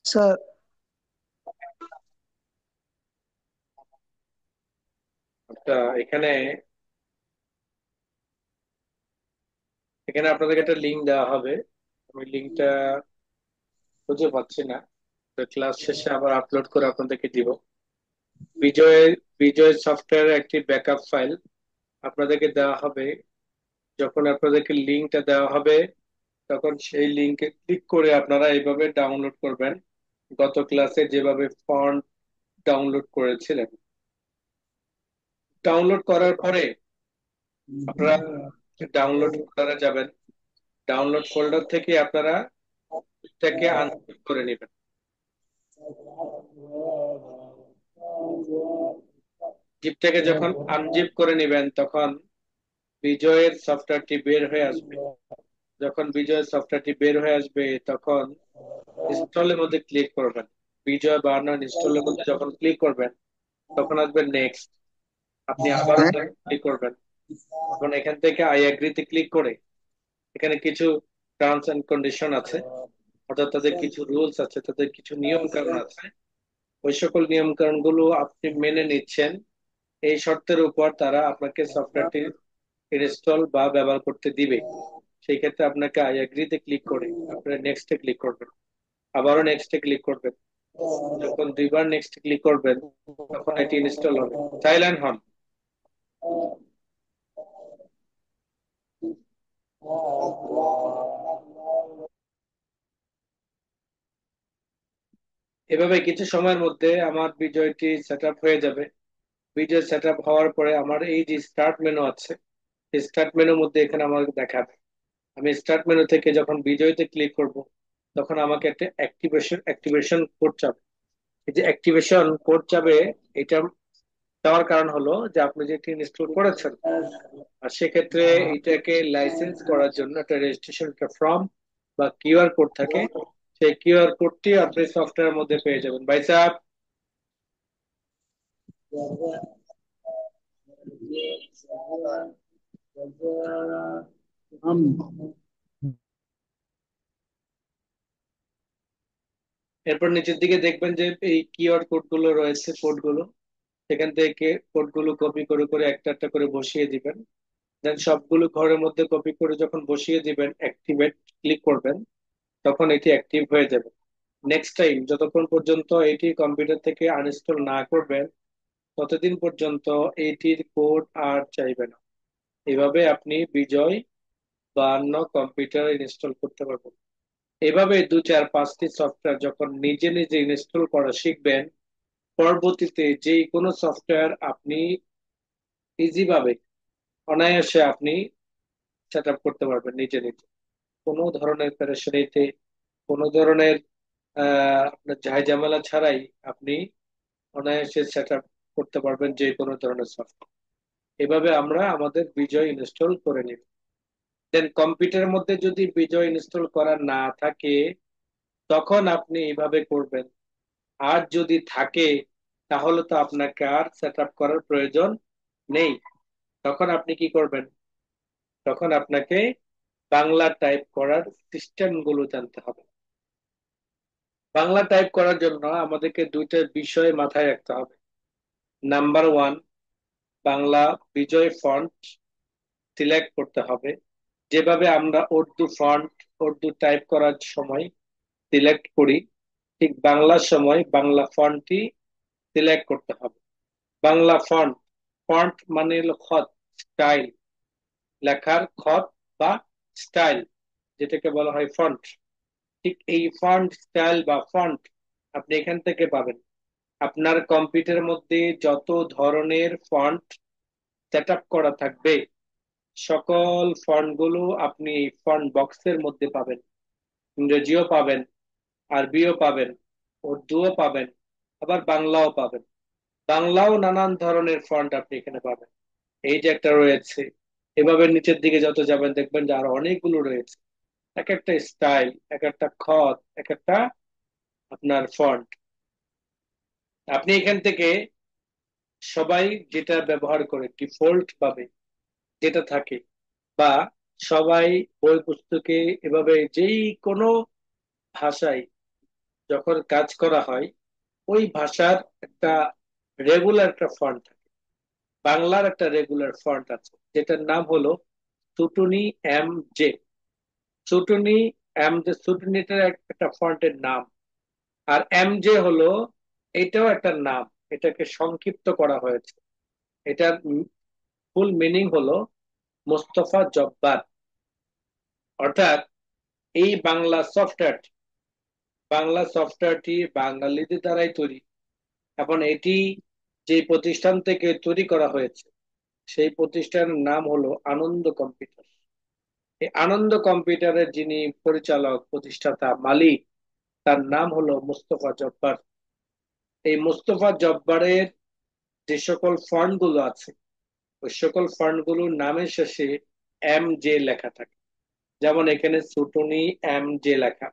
Sir. আচ্ছা, এখানে এখানে আপনাদেরকে একটা লিঙ্ক দেওয়া হবে। আমি লিঙ্কটা খুঁজে পাচ্ছি না, তো ক্লাস শেষে আবার আপলোড করে আপনাদেরকে দিব। বিজয় বিজয় সফটওয়্যার একটি ব্যাকআপ ফাইল আপনাদেরকে দেওয়া হবে। যখন আপনাদেরকে লিঙ্কটা দেওয়া হবে, তখন সেই লিঙ্কে ক্লিক করে আপনারা এইভাবে ডাউনলোড করবেন, গত ক্লাসে যেভাবে ফন্ট ডাউনলোড করেছিলেন। ডাউনলোড করার পরে আপনারা ডাউনলোড ফোল্ডারে যাবেন। ডাউনলোড ফোল্ডার থেকে আপনারা এটাকে আনজিপ করে নেবেন। জিপটাকে যখন আনজিপ করে নেবেন, তখন বিজয়ের সফটওয়্যারটি বের হয়ে আসবে। যখন বিজয়ের সফটওয়্যারটি বের হয়ে আসবে, তখন ইনস্টলের মধ্যে ক্লিক করবেন। বিজয় বার্নার ইনস্টলের মধ্যে যখন ক্লিক করবেন, তখন আসবে নেক্সট। আপনি আবারও ক্লিক করবেন। এখন এখান থেকে আই এগ্রিতে ক্লিক করে এখানে কিছু টার্মস এন্ড কন্ডিশন আছে, অর্থাৎ তাদের কিছু রুলস আছে, তাদের কিছু নিয়ম কানুন আছে। ওই সকল নিয়ম কানুন গুলো আপনি মেনে নিচ্ছেন, এই শর্তের উপর তারা আপনাকে সফটওয়্যারটি ইনস্টল বা ব্যবহার করতে দিবে। সেই ক্ষেত্রে আপনাকে আই এগ্রিতে ক্লিক করে আপনারা নেক্সটে ক্লিক করবেন, আবারও নেক্সটে ক্লিক করবেন। যখন দুইবার নেক্সট ক্লিক করবেন, তখন এটি ইনস্টল হবে। সাইলেন্ট হন। এভাবে কিছু সময়ের মধ্যে আমার বিজয়টি সেট আপ হয়ে যাবে। বিজয় সেট আপ হওয়ার পরে আমার এই যে স্টার্ট মেনু আছে, স্টার্ট মেনুর মধ্যে এখানে আমাকে দেখাবে। আমি স্টার্ট মেনু থেকে যখন বিজয়তে ক্লিক করব, তখন আমাকে একটা অ্যাক্টিভেশন কোড চাবে। এই যে অ্যাক্টিভেশন কোড চাবে, এটা দেওয়ার কারণ হলো যে আপনি যেটি ইনস্টল করেছেন, আর সেক্ষেত্রে এটাকে লাইসেন্স করার জন্য একটা রেজিস্ট্রেশন, একটা ফর্ম বা কিউআর কোড থাকে। সেই কিউআর কোডটি আপনি সফটওয়্যারের মধ্যে পেয়ে যাবেন, ভাই সাহেব। এরপর নিচের দিকে দেখবেন যে এই কিউআর কোড গুলো রয়েছে, কোডগুলো সেখান থেকে কোডগুলো কপি করে করে একটা একটা করে বসিয়ে দিবেন। দেন সবগুলো ঘরের মধ্যে কপি করে যখন বসিয়ে দিবেন, অ্যাক্টিভেট ক্লিক করবেন, তখন এটি অ্যাক্টিভ হয়ে যাবে। নেক্সট টাইম যতক্ষণ পর্যন্ত এটি কম্পিউটার থেকে আনইনস্টল না করবেন, ততদিন পর্যন্ত এটির কোড আর চাইবে না। এভাবে আপনি বিজয় বা অন্য কম্পিউটার ইনস্টল করতে পারবেন। এভাবে 2 4 5টি সফটওয়্যার যখন নিজে নিজে ইনস্টল করা শিখবেন, পরবর্তীতে যে কোনো সফটওয়্যার আপনি ইজি ভাবে, অনায়াসে আপনি সেট আপ করতে পারবেন নিজে নিজে, কোনো ধরনের প্যারেশানিতে, কোনো ধরনের আপনার ঝামেলা ছাড়াই আপনি অনায়াসে সেট আপ করতে পারবেন যে কোনো ধরনের সফটওয়্যার। এভাবে আমরা আমাদের বিজয় ইনস্টল করে নিব। দেন কম্পিউটারের মধ্যে যদি বিজয় ইনস্টল করা না থাকে, তখন আপনি এইভাবে করবেন। আর যদি থাকে, তাহলে তো আপনাকে আর সেট আপ করার প্রয়োজন নেই। তখন আপনি কি করবেন? তখন আপনাকে বাংলা টাইপ করার সিস্টেম গুলো জানতে হবে। বাংলা টাইপ করার জন্য আমাদেরকে দুইটা বিষয় মাথায় রাখতে হবে। নাম্বার ওয়ান, বাংলা বিজয় ফন্ট সিলেক্ট করতে হবে। যেভাবে আমরা উর্দু ফন্ট, উর্দু টাইপ করার সময় সিলেক্ট করি, ঠিক বাংলার সময় বাংলা ফন্টটি সিলেক্ট করতে হবে। বাংলা ফন্ট, ফন্ট মানে হলো খত, স্টাইল, লেখার খত বা স্টাইল, যেটাকে বলা হয় ফন্ট। ঠিক এই ফন্ট স্টাইল বা ফন্ট আপনি এখান থেকে পাবেন। আপনার কম্পিউটারের মধ্যে যত ধরনের ফন্ট সেট আপ করা থাকবে, সকল ফন্ট গুলো আপনি এই ফন্ট বক্সের মধ্যে পাবেন। ইংরেজিও পাবেন, আরবিও পাবেন, উর্দুও পাবেন, আবার বাংলাও পাবেন। বাংলাও নানান ধরনের ফন্ট আপনি এখানে পাবেন। এই যে একটা রয়েছে, এভাবে নিচের দিকে যত যাবেন দেখবেন যে আরো অনেকগুলো রয়েছে। এক একটা স্টাইল, এক একটা খত, এক একটা আপনার ফন্ট। আপনি এখান থেকে সবাই যেটা ব্যবহার করে ডিফল্ট ভাবে যেটা থাকে, বা সবাই বই পুস্তকে এভাবে যেই কোনো ভাষায় যখন কাজ করা হয় ওই ভাষার একটা রেগুলার একটা ফন্ট থাকে। বাংলার একটা রেগুলার ফন্ট আছে যেটার নাম হলো টুটুনি এম জে। ছুটুনি এম জে, ছুটুনিটার একটা ফন্টের নাম। আর এম জে হলো, এটাও একটা নাম, এটাকে সংক্ষিপ্ত করা হয়েছে। এটার ফুল মিনিং হলো মোস্তফা জব্বার। অর্থাৎ এই বাংলা সফটওয়্যারটি বাঙালিদের দ্বারাই তৈরি। এখন এটি যে প্রতিষ্ঠান থেকে তৈরি করা হয়েছে সেই প্রতিষ্ঠানের নাম হলো আনন্দ কম্পিউটার। এই আনন্দ কম্পিউটারের যিনি পরিচালক, প্রতিষ্ঠাতা, মালিক, তার নাম হলো মোস্তফা জব্বার। এই মোস্তফা জব্বারের যে সকল ফান্ড গুলো আছে ওই সকল ফান্ড গুলোর নামের শেষে এম জে লেখা থাকে। যেমন এখানে ছুটুনি এম জে লেখা।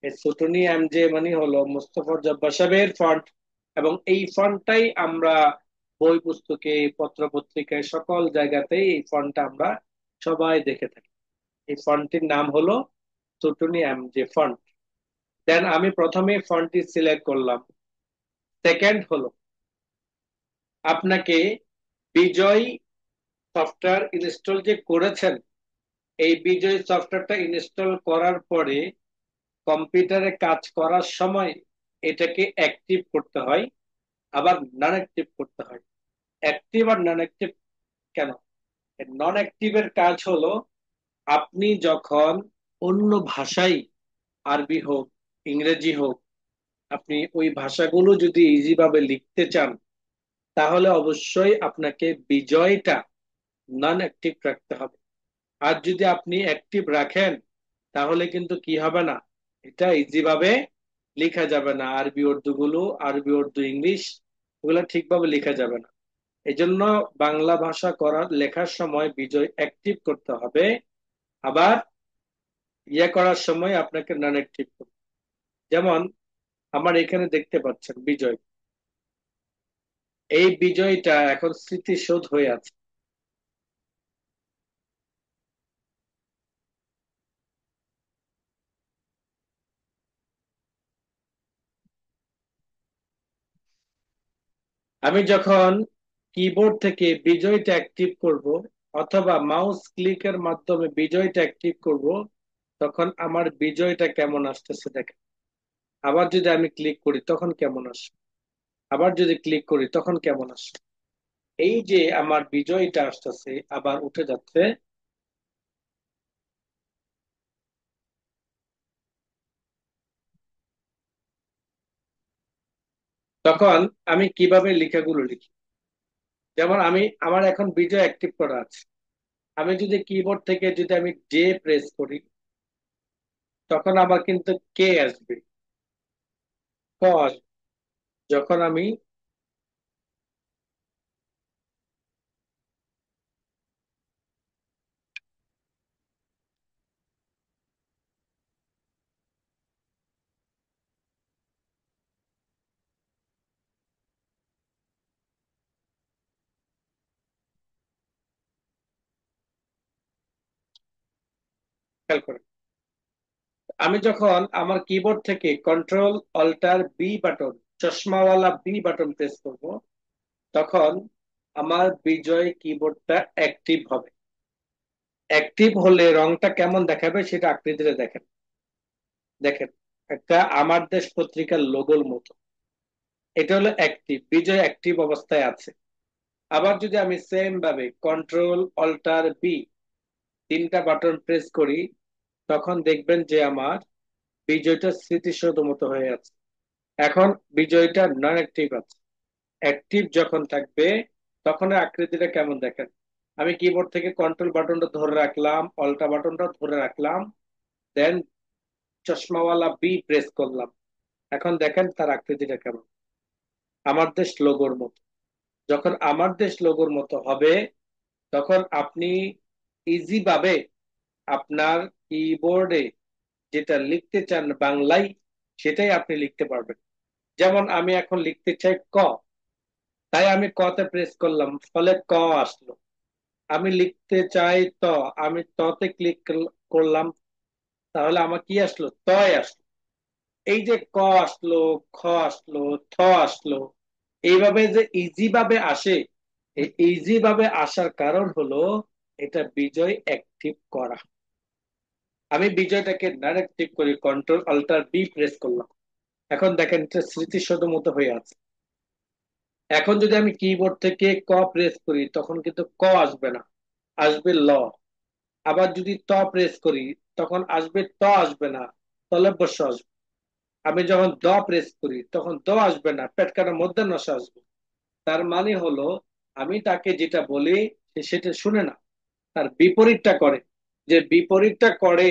এই ছুটুনি এম জে মানে হলো মোস্তফা জব্বার সাহেবের ফান্ড। এবং এই ফান্ডটাই আমরা বই পুস্তকে, পত্র পত্রিকায়, সকল জায়গাতেই এই ফান্ডটা আমরা সবাই দেখে থাকি। এই ফন্টটির নাম হলো ছুটুনি এম জে ফন্ট। দেন আমি প্রথমে ফন্টটি সিলেক্ট করলাম। সেকেন্ড হলো আপনাকে বিজয় সফটওয়্যার ইনস্টল যে করেছেন, এই বিজয় সফটওয়্যারটা ইনস্টল করার পরে কম্পিউটারে কাজ করার সময় এটাকে অ্যাক্টিভ করতে হয়, আবার নন অ্যাক্টিভ করতে হয়। অ্যাক্টিভ আর নন অ্যাক্টিভ কেন? নন অ্যাক্টিভের কাজ হলো আপনি যখন অন্য ভাষায়, আরবি হোক, ইংরেজি হোক, আপনি ওই ভাষাগুলো যদি ইজি ভাবে লিখতে চান তাহলে অবশ্যই আপনাকে বিজয়টা নন অ্যাক্টিভ রাখতে হবে। আর যদি আপনি অ্যাক্টিভ রাখেন তাহলে কিন্তু কি হবে না, এটা ইজি ভাবে লেখা যাবে না। আরবি উর্দু গুলো, আরবি উর্দু ইংলিশ, ওগুলো ঠিকভাবে লেখা যাবে না। এই জন্য বাংলা ভাষা করার লেখার সময় বিজয় অ্যাক্টিভ করতে হবে। আবার করার সময় আপনাকে নন অ্যাক্টিভ করতে হবে। যেমন আমার এখানে দেখতে পাচ্ছেন বিজয়, এই বিজয়টা এখন স্মৃতিশোধ হয়ে আছে। আমি যখন কিবোর্ড থেকে বিজয়টা অ্যাক্টিভ করব অথবা মাউস ক্লিকের মাধ্যমে বিজয়টা অ্যাক্টিভ করব, তখন আমার বিজয়টা কেমন আসতেছে দেখেন। আবার যদি আমি ক্লিক করি তখন কেমন আসবে, আবার যদি ক্লিক করি তখন কেমন আসবে। এই যে আমার বিজয়টা আসতেছে আবার উঠে যাচ্ছে। তখন আমি কিভাবে লেখাগুলো লিখি? যেমন আমার এখন বিজয় অ্যাক্টিভ করা আছে। আমি যদি কিবোর্ড থেকে যদি আমি জে প্রেস করি তখন আবার কিন্তু কে আসবে, ক আসবে। যখন আমি খেয়াল করি, আমি যখন আমার কিবোর্ড থেকে কন্ট্রোল অল্টার বি বাটন, চশমাওয়ালা বি বাটন প্রেস করব, তখন আমার বিজয় কিবোর্ডটা অ্যাক্টিভ হবে। অ্যাক্টিভ হলে রংটা কেমন দেখাবে সেটা আকৃতিতে দেখেন। দেখেন, একটা আমার দেশ পত্রিকার লোগোর মতো। এটা হলো অ্যাক্টিভ, বিজয় অ্যাক্টিভ অবস্থায় আছে। আবার যদি আমি সেম ভাবে কন্ট্রোল অল্টার বি তিনটা বাটন প্রেস করি তখন দেখবেন যে আমার বিজয়টা স্মৃতিসৌধ মতো হয়ে আছে। এখন বিজয়টা নন অ্যাক্টিভ আছে। অ্যাক্টিভ যখন থাকবে তখন এর আকৃতিটা কেমন দেখেন। আমি কিবোর্ড থেকে কন্ট্রোল বাটনটা ধরে রাখলাম, অল্টা বাটনটা ধরে রাখলাম, দেন চশমাওয়ালা বি প্রেস করলাম। এখন দেখেন তার আকৃতিটা কেমন, আমার দেশ লোগোর মতো। যখন আমার দেশ লোগোর মতো হবে তখন আপনি ইজি ভাবে আপনার কিবোর্ডে যেটা লিখতে চান বাংলায় সেটাই আপনি লিখতে পারবেন। যেমন আমি এখন লিখতে চাই ক, তাই আমি কতে প্রেস করলাম, ফলে ক আসলো। আমি লিখতে চাই ত, আমি ততে ক্লিক করলাম, তাহলে আমার কি আসলো, তয় আসলো। এই যে ক আসলো, খ আসলো, থ আসলো, এইভাবে যে ইজি ভাবে আসে, এই ইজি ভাবে আসার কারণ হলো এটা বিজয় অ্যাক্টিভ করা। আমি বিজয়টাকে ডাইরেক্ট করি, কন্ট্রোল অল্টার বি প্রেস করলাম। এখন দেখেন এটা স্মৃতিশত মতো হয়ে আছে। এখন যদি আমি কিবোর্ড থেকে ক প্রেস করি তখন কিন্তু ক আসবে না, আসবে ল। আবার যদি ত প্রেস করি তখন আসবে ত, আসবে না, তলব্য আসবে। আমি যখন দ প্রেস করি তখন দ আসবে না, পেট কাটার মধ্যে নশা আসবে। তার মানে হলো আমি তাকে যেটা বলি সে সেটা শুনে না, তার বিপরীতটা করে। যে বিপরীতটা করে,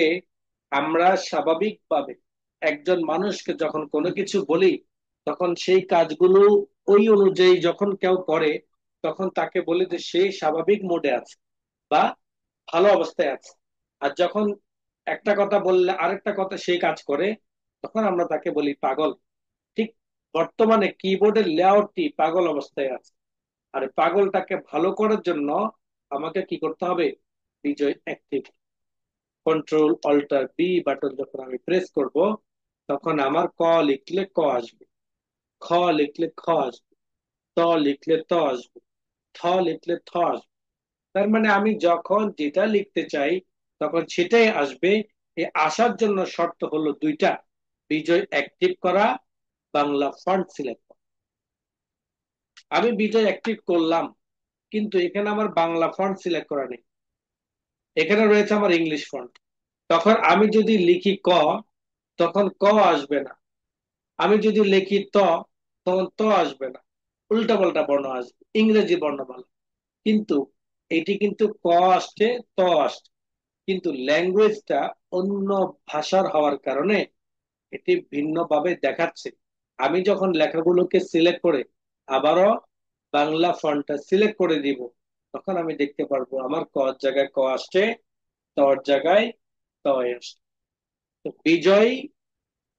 আমরা স্বাভাবিকভাবে একজন মানুষকে যখন কোনো কিছু বলি তখন সেই কাজগুলো ওই অনুযায়ী যখন কেউ করে তখন তাকে বলি যে সে স্বাভাবিক মোডে আছে বা ভালো অবস্থায় আছে। আর যখন একটা কথা বললে আরেকটা কথা সেই কাজ করে তখন আমরা তাকে বলি পাগল। ঠিক বর্তমানে কিবোর্ডের লেআউটটি পাগল অবস্থায় আছে। আর এই পাগলটাকে ভালো করার জন্য আমাকে কি করতে হবে? Bijoy active. Control alter B button যখন আমি প্রেস করব তখন আমার ক লিখলে ক আসবে, খ লিখলে খ আসবে, ত লিখলে ত আসবে, থ লিখলে থ আসবে। তার মানে আমি যখন যেটা লিখতে চাই তখন সেটাই আসবে। এই আসার জন্য শর্ত হলো দুইটা: বিজয় অ্যাক্টিভ করা, বাংলা ফন্ট সিলেক্ট করা। আমি বিজয় অ্যাক্টিভ করলাম কিন্তু এখানে আমার বাংলা ফন্ট সিলেক্ট করা নেই, এখানে রয়েছে আমার ইংলিশ ফন্ট। তখন আমি যদি লিখি ক তখন ক আসবে না, আমি যদি লিখি ত তখন ত আসবে না, উল্টা পাল্টা বর্ণ আসবে, ইংরেজি বর্ণমালা। কিন্তু এটি কিন্তু ক আসছে, ত আসছে, কিন্তু ল্যাঙ্গুয়েজটা অন্য ভাষার হওয়ার কারণে এটি ভিন্নভাবে দেখাচ্ছে। আমি যখন লেখাগুলোকে সিলেক্ট করে আবারও বাংলা ফন্টটা সিলেক্ট করে দিব তখন আমি দেখতে পারবো আমার ক জায়গায় ক আসছে, তর জায়গায় ত আসছে। তো বিজয়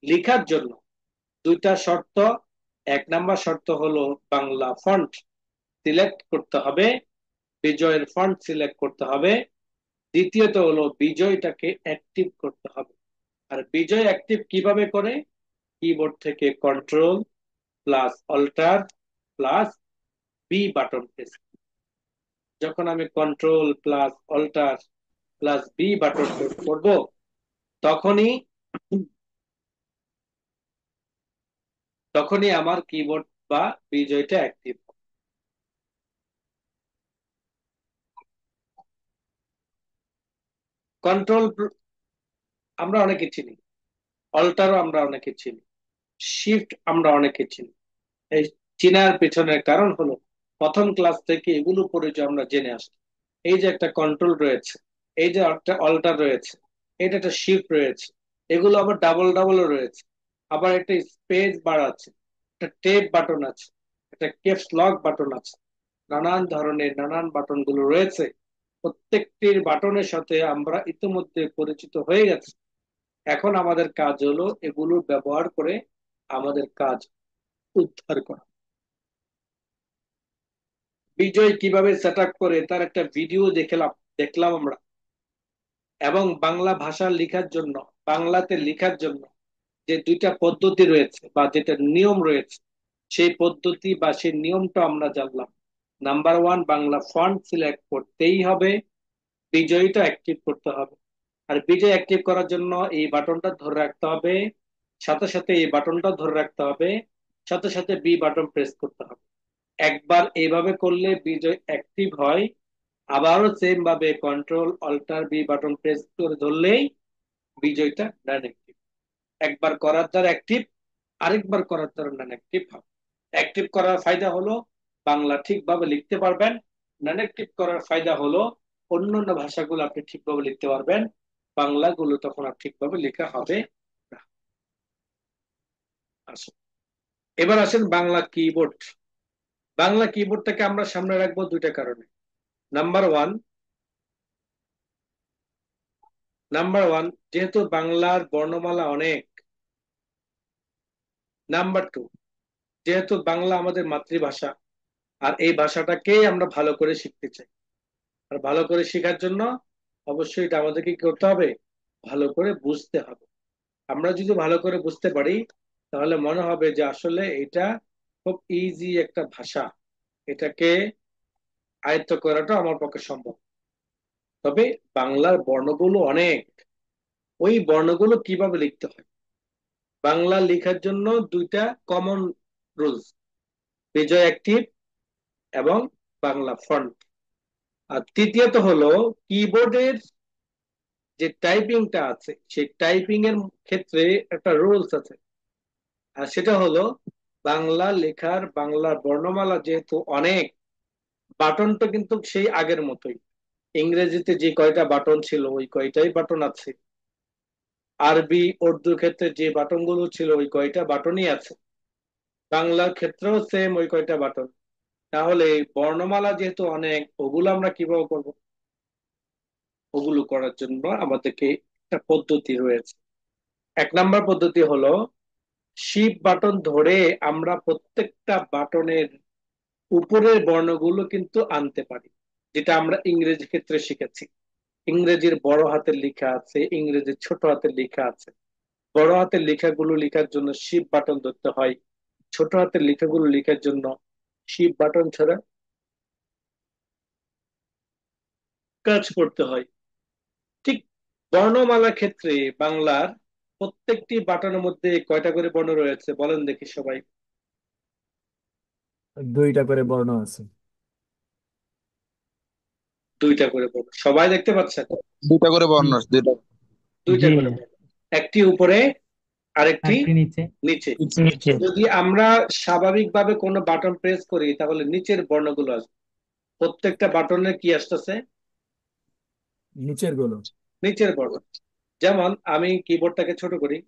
লেখার জন্য দুইটা শর্ত: এক নাম্বার শর্ত হলো বাংলা ফন্ট সিলেক্ট করতে হবে, বিজয়ের ফন্ট সিলেক্ট করতে হবে। দ্বিতীয়ত হলো বিজয়টাকে অ্যাক্টিভ করতে হবে। আর বিজয় অ্যাক্টিভ কিভাবে করে? কিবোর্ড থেকে control plus alt plus B button press. যখন আমি control plus alt plus B button press করব তখনই তখনই আমার কিবোর্ড বা বিজয়টা অ্যাক্টিভ। কন্ট্রোল আমরা অনেকে চিনি, অল্টারও আমরা অনেকে চিনি, শিফট আমরা অনেকে চিনি। এই চিনার পেছনের কারণ হলো প্রথম ক্লাস থেকে এগুলো পরিচয় আমরা জেনে আসছি। এই যে একটা কন্ট্রোল রয়েছে, এই যে একটা অল্টার রয়েছে, এটা একটা শিফট রয়েছে, এগুলো আবার ডাবল ডাবল রয়েছে। আবার একটা স্পেস বার আছে, একটা টেপ বাটন আছে, একটা ক্যাপস লক বাটন আছে। নানান ধরনের নানান বাটন গুলো রয়েছে। প্রত্যেকটির বাটনের সাথে আমরা ইতিমধ্যে পরিচিত হয়ে গেছি। এখন আমাদের কাজ হলো এগুলো ব্যবহার করে আমাদের কাজ উদ্ধার করা। বিজয় কিভাবে সেট আপ করে তার একটা ভিডিও দেখলাম আমরা। এবং বাংলা ভাষা লেখার জন্য, বাংলাতে লেখার জন্য যে দুইটা পদ্ধতি রয়েছে বা যেটা নিয়ম রয়েছে সেই পদ্ধতি বা সেই নিয়মটা আমরা জানলাম। Number one, Bangla font select করতেই হবে, বিজয়টা অ্যাক্টিভ করতে হবে। আর বিজয় অ্যাক্টিভ করার জন্য এই বাটনটা ধরে রাখতে হবে, সাথে সাথে এই বাটনটা ধরে রাখতে হবে, সাথে সাথে বি বাটন প্রেস করতে হবে। একবার এইভাবে করলে বিজয় অ্যাক্টিভ হয়। আবারও সেম ভাবে control alter B button press করে ধরলেই বিজয়টা নন অ্যাক্টিভ। একবার করার দ্বারা অ্যাক্টিভ, আরেকবার করার দ্বারা নন অ্যাক্টিভ হবে। অ্যাক্টিভ করার ফায়দা হলো বাংলা ঠিকভাবে লিখতে পারবেন, নন অ্যাক্টিভ করার ফায়দা হলো অন্যান্য ভাষাগুলো আপনি ঠিকভাবে লিখতে পারবেন, বাংলাগুলো তখন আর ঠিকভাবে লেখা হবে না। আসুন, এবার আসেন বাংলা কিবোর্ড। বাংলা কিবোর্ডটাকে আমরা সামনে রাখবো দুইটা কারণে। নাম্বার ওয়ান, যেহেতু বাংলার বর্ণমালা অনেক। নাম্বার টু, যেহেতু বাংলা আমাদের মাতৃভাষা, আর এই ভাষাটাকেই আমরা ভালো করে শিখতে চাই। আর ভালো করে শেখার জন্য অবশ্যই এটা আমাদেরকে কি করতে হবে? ভালো করে বুঝতে হবে। আমরা যদি ভালো করে বুঝতে পারি তাহলে মনে হবে যে আসলে এটা খুব ইজি একটা ভাষা, এটাকে আয়ত্ত করাটা আমার পক্ষে সম্ভব। তবে বাংলার বর্ণগুলো অনেক, ওই বর্ণগুলো কিভাবে লিখতে হয়, বাংলা লেখার জন্য দুইটা কমন রুলস: বিজয় অ্যাক্টিভ এবং বাংলা ফন্ট। আর তৃতীয়ত হলো কিবোর্ডের যে টাইপিংটা আছে, সেই টাইপিং এর ক্ষেত্রে একটা রুলস আছে। আর সেটা হলো বাংলা লেখার বাংলা বর্ণমালা যেহেতু অনেক, বাটনটা কিন্তু সেই আগের মতোই। ইংরেজিতে যে কয়টা বাটন ছিল ওই কয়টাই বাটন আছে, আরবি উর্দুর ক্ষেত্রে যে বাটন গুলো ছিল ওই কয়টা বাটনই আছে, বাংলার ক্ষেত্রেও সেম ওই কয়টা বাটন। তাহলে বর্ণমালা যেহেতু অনেক, ওগুলো আমরা কিভাবে করব? ওগুলো করার জন্য আমাদেরকে একটা পদ্ধতি রয়েছে। এক নাম্বার পদ্ধতি হলো শিফট বাটন ধরে আমরা প্রত্যেকটা বাটনের উপরের বর্ণগুলো কিন্তু আনতে পারি, যেটা আমরা ইংরেজি ক্ষেত্রে শিখেছি। ইংরেজির বড় হাতের লেখা আছে, ইংরেজির ছোট হাতের লেখা আছে। বড় হাতের লেখাগুলো লেখার জন্য শিফট বাটন ধরতে হয়, ছোট হাতের লেখাগুলো লেখার জন্য শিফট বাটন ছাড়া কাজ করতে হয়। ঠিক বর্ণমালার ক্ষেত্রে বাংলার প্রত্যেকটি বাটনের মধ্যে কয়টা করে বর্ণ রয়েছে বলেন দেখি সবাই। দুইটা করে বর্ণ আছে। দুইটা করে বর্ণ, সবাই দেখতে পাচ্ছেন? দুইটা করে জি। বর্ণ, দুইটা। দুইটা জি। করে বর্ণ, একটি উপরে আরেকটি একটি নিচে। নিচে। নিচে। যদি আমরা স্বাভাবিকভাবে কোনো বাটন প্রেস করি তাহলে নিচের বর্ণগুলো আসবে। প্রত্যেকটা বাটনের কি আসতেছে? নিচের গুলো। নিচের বর্ণ। যেমন আমি কিবোর্ডটাকে ছোট করি,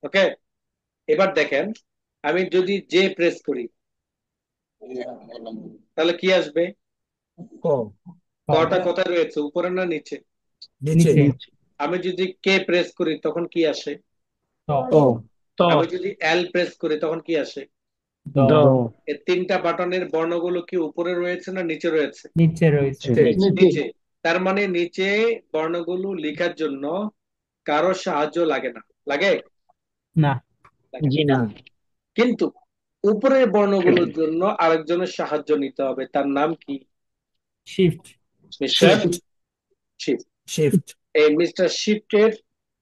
ওকে, এবার দেখেন আমি যদি জে প্রেস করি তাহলে কি আসবে? ক। কটা কোথায় রয়েছে, উপরে না নিচে? নিচে। নিচে। আমি যদি কে প্রেস করি তখন কি আসে? ত। ক। আমি যদি এল প্রেস করি তখন কি আসে? দ। দ। এই তিনটা বাটনের বর্ণগুলো কি উপরে রয়েছে না নিচে রয়েছে? নিচে রয়েছে। নিচে। নিচে। তার মানে নিচে বর্ণগুলো লেখার জন্য কারো সাহায্য লাগে না, লাগে? না। লাগে না। জি না। না। কিন্তু উপরের বর্ণগুলোর জন্য আরেকজনের সাহায্য নিতে হবে, তার নাম কি? Shift. Mister shift. Shift. Shift. এই মিস্টার শিফটের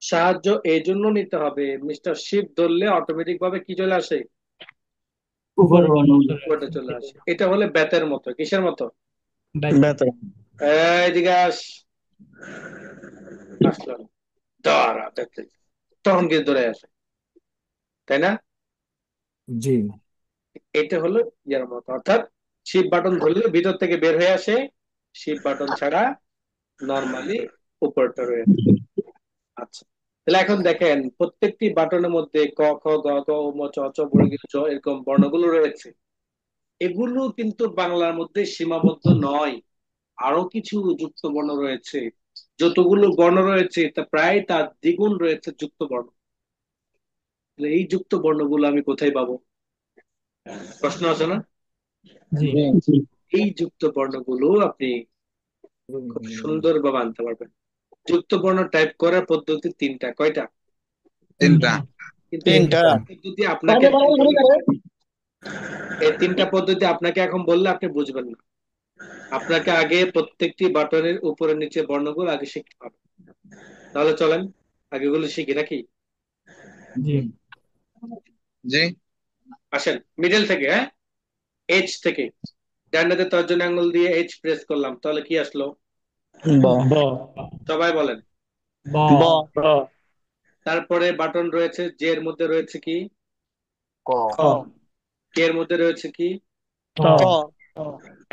সাহায্য এই জন্য নিতে হবে, মিস্টার শিফট ধরলে অটোমেটিক ভাবে কি চলে আসে? উপর বর্ণ চলে উপরে আসে। চলে আসে। এটা হলে বেতের মতো, কিসের মতো? বেতন। এইদিকে আসলো না। দাঁড়া দেখতে, তখন কিন্তু ধরে আসে, তাই না? জি। এটা হলো ইয়ার মতো, অর্থাৎ শিফট বাটন ধরলে ভিতর থেকে বের হয়ে আসে, শিফট বাটন ছাড়া নর্মালি উপরটা রয়েছে। আচ্ছা, তাহলে এখন দেখেন প্রত্যেকটি বাটনের মধ্যে ক খ গ ঘ ম চ ছ বর্গীয় চ এরকম বর্ণগুলো রয়েছে। এগুলো কিন্তু বাংলার মধ্যে সীমাবদ্ধ নয়, আরো কিছু যুক্ত বর্ণ রয়েছে। যতগুলো বর্ণ রয়েছে তা প্রায় তার দ্বিগুণ রয়েছে যুক্ত বর্ণ। তাহলে এই যুক্ত বর্ণগুলো আমি কোথায় পাবো? প্রশ্ন আছে না? জি। জি। এই যুক্ত বর্ণগুলো আপনি খুব সুন্দরভাবে আনতে পারবেন। যুক্ত বর্ণ টাইপ করার পদ্ধতি তিনটা, কয়টা? তিনটা। কিন্তু এই তিনটা। তিনটা পদ্ধতি আপনাকে এখন বললে, এই তিনটা পদ্ধতি আপনাকে এখন বললে আপনি বুঝবেন না। আপনাকে আগে প্রত্যেকটি বাটনের উপরে নিচে বর্ণগুলো আগে শিখতে হবে। তাহলে চলেন আগে গুলো শিখি নাকি? জি। জি। আসেন মিডল থেকে, হ্যাঁ, এইচ থেকে। ডান হাতে তর্জনী আঙ্গুল দিয়ে এইচ প্রেস করলাম, তাহলে কি আসলো? ব। ব। সবাই বলেন। ব। ব। তারপরে বাটন রয়েছে, জে এর মধ্যে রয়েছে কি? ক। খ। কে এর মধ্যে রয়েছে কি? ত। ক।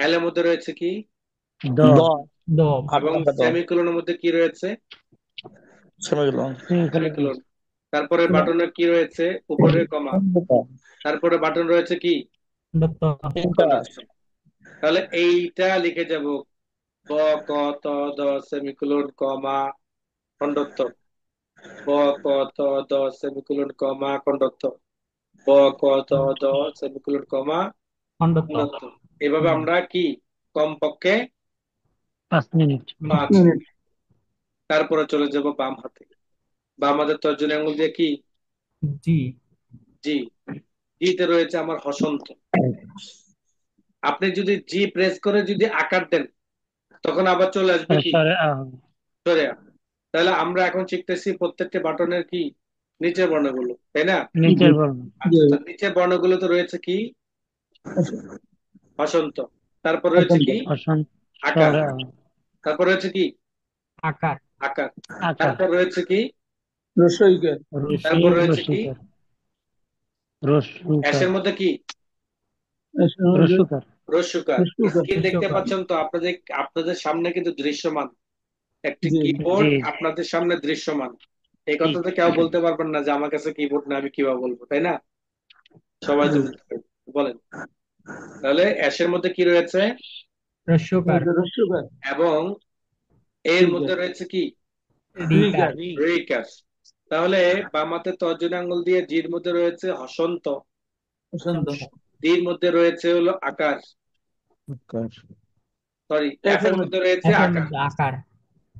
এল এর মধ্যে রয়েছে কি? দ। দ। দ। এবং ভাগ দ। সেমিকোলনের মধ্যে কি রয়েছে? শোনা গেল। সেমিকোলন। তারপরে বাটনের কি রয়েছে? উপরে কমা। তারপরে বাটন রয়েছে কি? দত্ত। তিনটা। খণ্ডত্ব। তাহলে এইটা লিখে যাব, ব, ক, ত, দ, সেমিকোলন, কমা, খণ্ডত্ব। ব, ক, ত, দ, সেমিকোলন, কমা, খণ্ডত্ব। ব, ক, ত, দ, সেমিকোলন, কমা, খণ্ডত্ব। খণ্ডত্ব। এভাবে আমরা কি কমপক্ষে 5 মিনিট। 5 মিনিট। তারপরে চলে যাব বাম হাতে। বাম হাতের তর্জনী আঙ্গুল দিয়ে কি? জি। জি। জিতে রয়েছে আমার হসন্ত। আপনি যদি জি প্রেস করে যদি আকার দেন তখন আবার চলে আসবে কি? সরে সরে আ। তাহলে আমরা এখন শিখতেছি প্রত্যেকটি বাটনের কি নিচের বর্ণগুলো, তাই না? নিচের বর্ণ। আচ্ছা, তো নিচের বর্ণগুলো তো রয়েছে কি? হসন্ত। তারপর রয়েছে কি? অসন্ত। আকার। সরে তারপর রয়েছে কি? আকার। আকার। আকার। তারপর রয়েছে কি? রসইকার। রসি তারপর রয়েছে কি? রসিকার। রসুকার। অ্যাশের মধ্যে কি? রসুকার। রস্যকার। রসুকার। স্ক্রিন দেখতে রসুকার। পাচ্ছেন তো? আপনাদের আপনাদের সামনে কিন্তু দৃশ্যমান একটি জি কিবোর্ড জি আপনাদের সামনে দৃশ্যমান। এই জি। কথা তো কেউ বলতে পারবেন না যে আমার কাছে কিবোর্ড না, আমি কিভাবে বলবো, তাই না? সবাই তো জি বুঝতে পারবে। বলেন তাহলে অ্যাশের মধ্যে কি রয়েছে? রসুকার। রসুকার। এবং এর মধ্যে রয়েছে কি? রিকার। রেইকার। তাহলে বাম হাতের তর্জনী আঙ্গুল দিয়ে জির মধ্যে রয়েছে হসন্ত, বসন্ত। ডির মধ্যে রয়েছে হলো আকার, আকার। সরি এফ এফের এর মধ্যে। মধ্যে রয়েছে এফের আকার, মধ্যে আকার।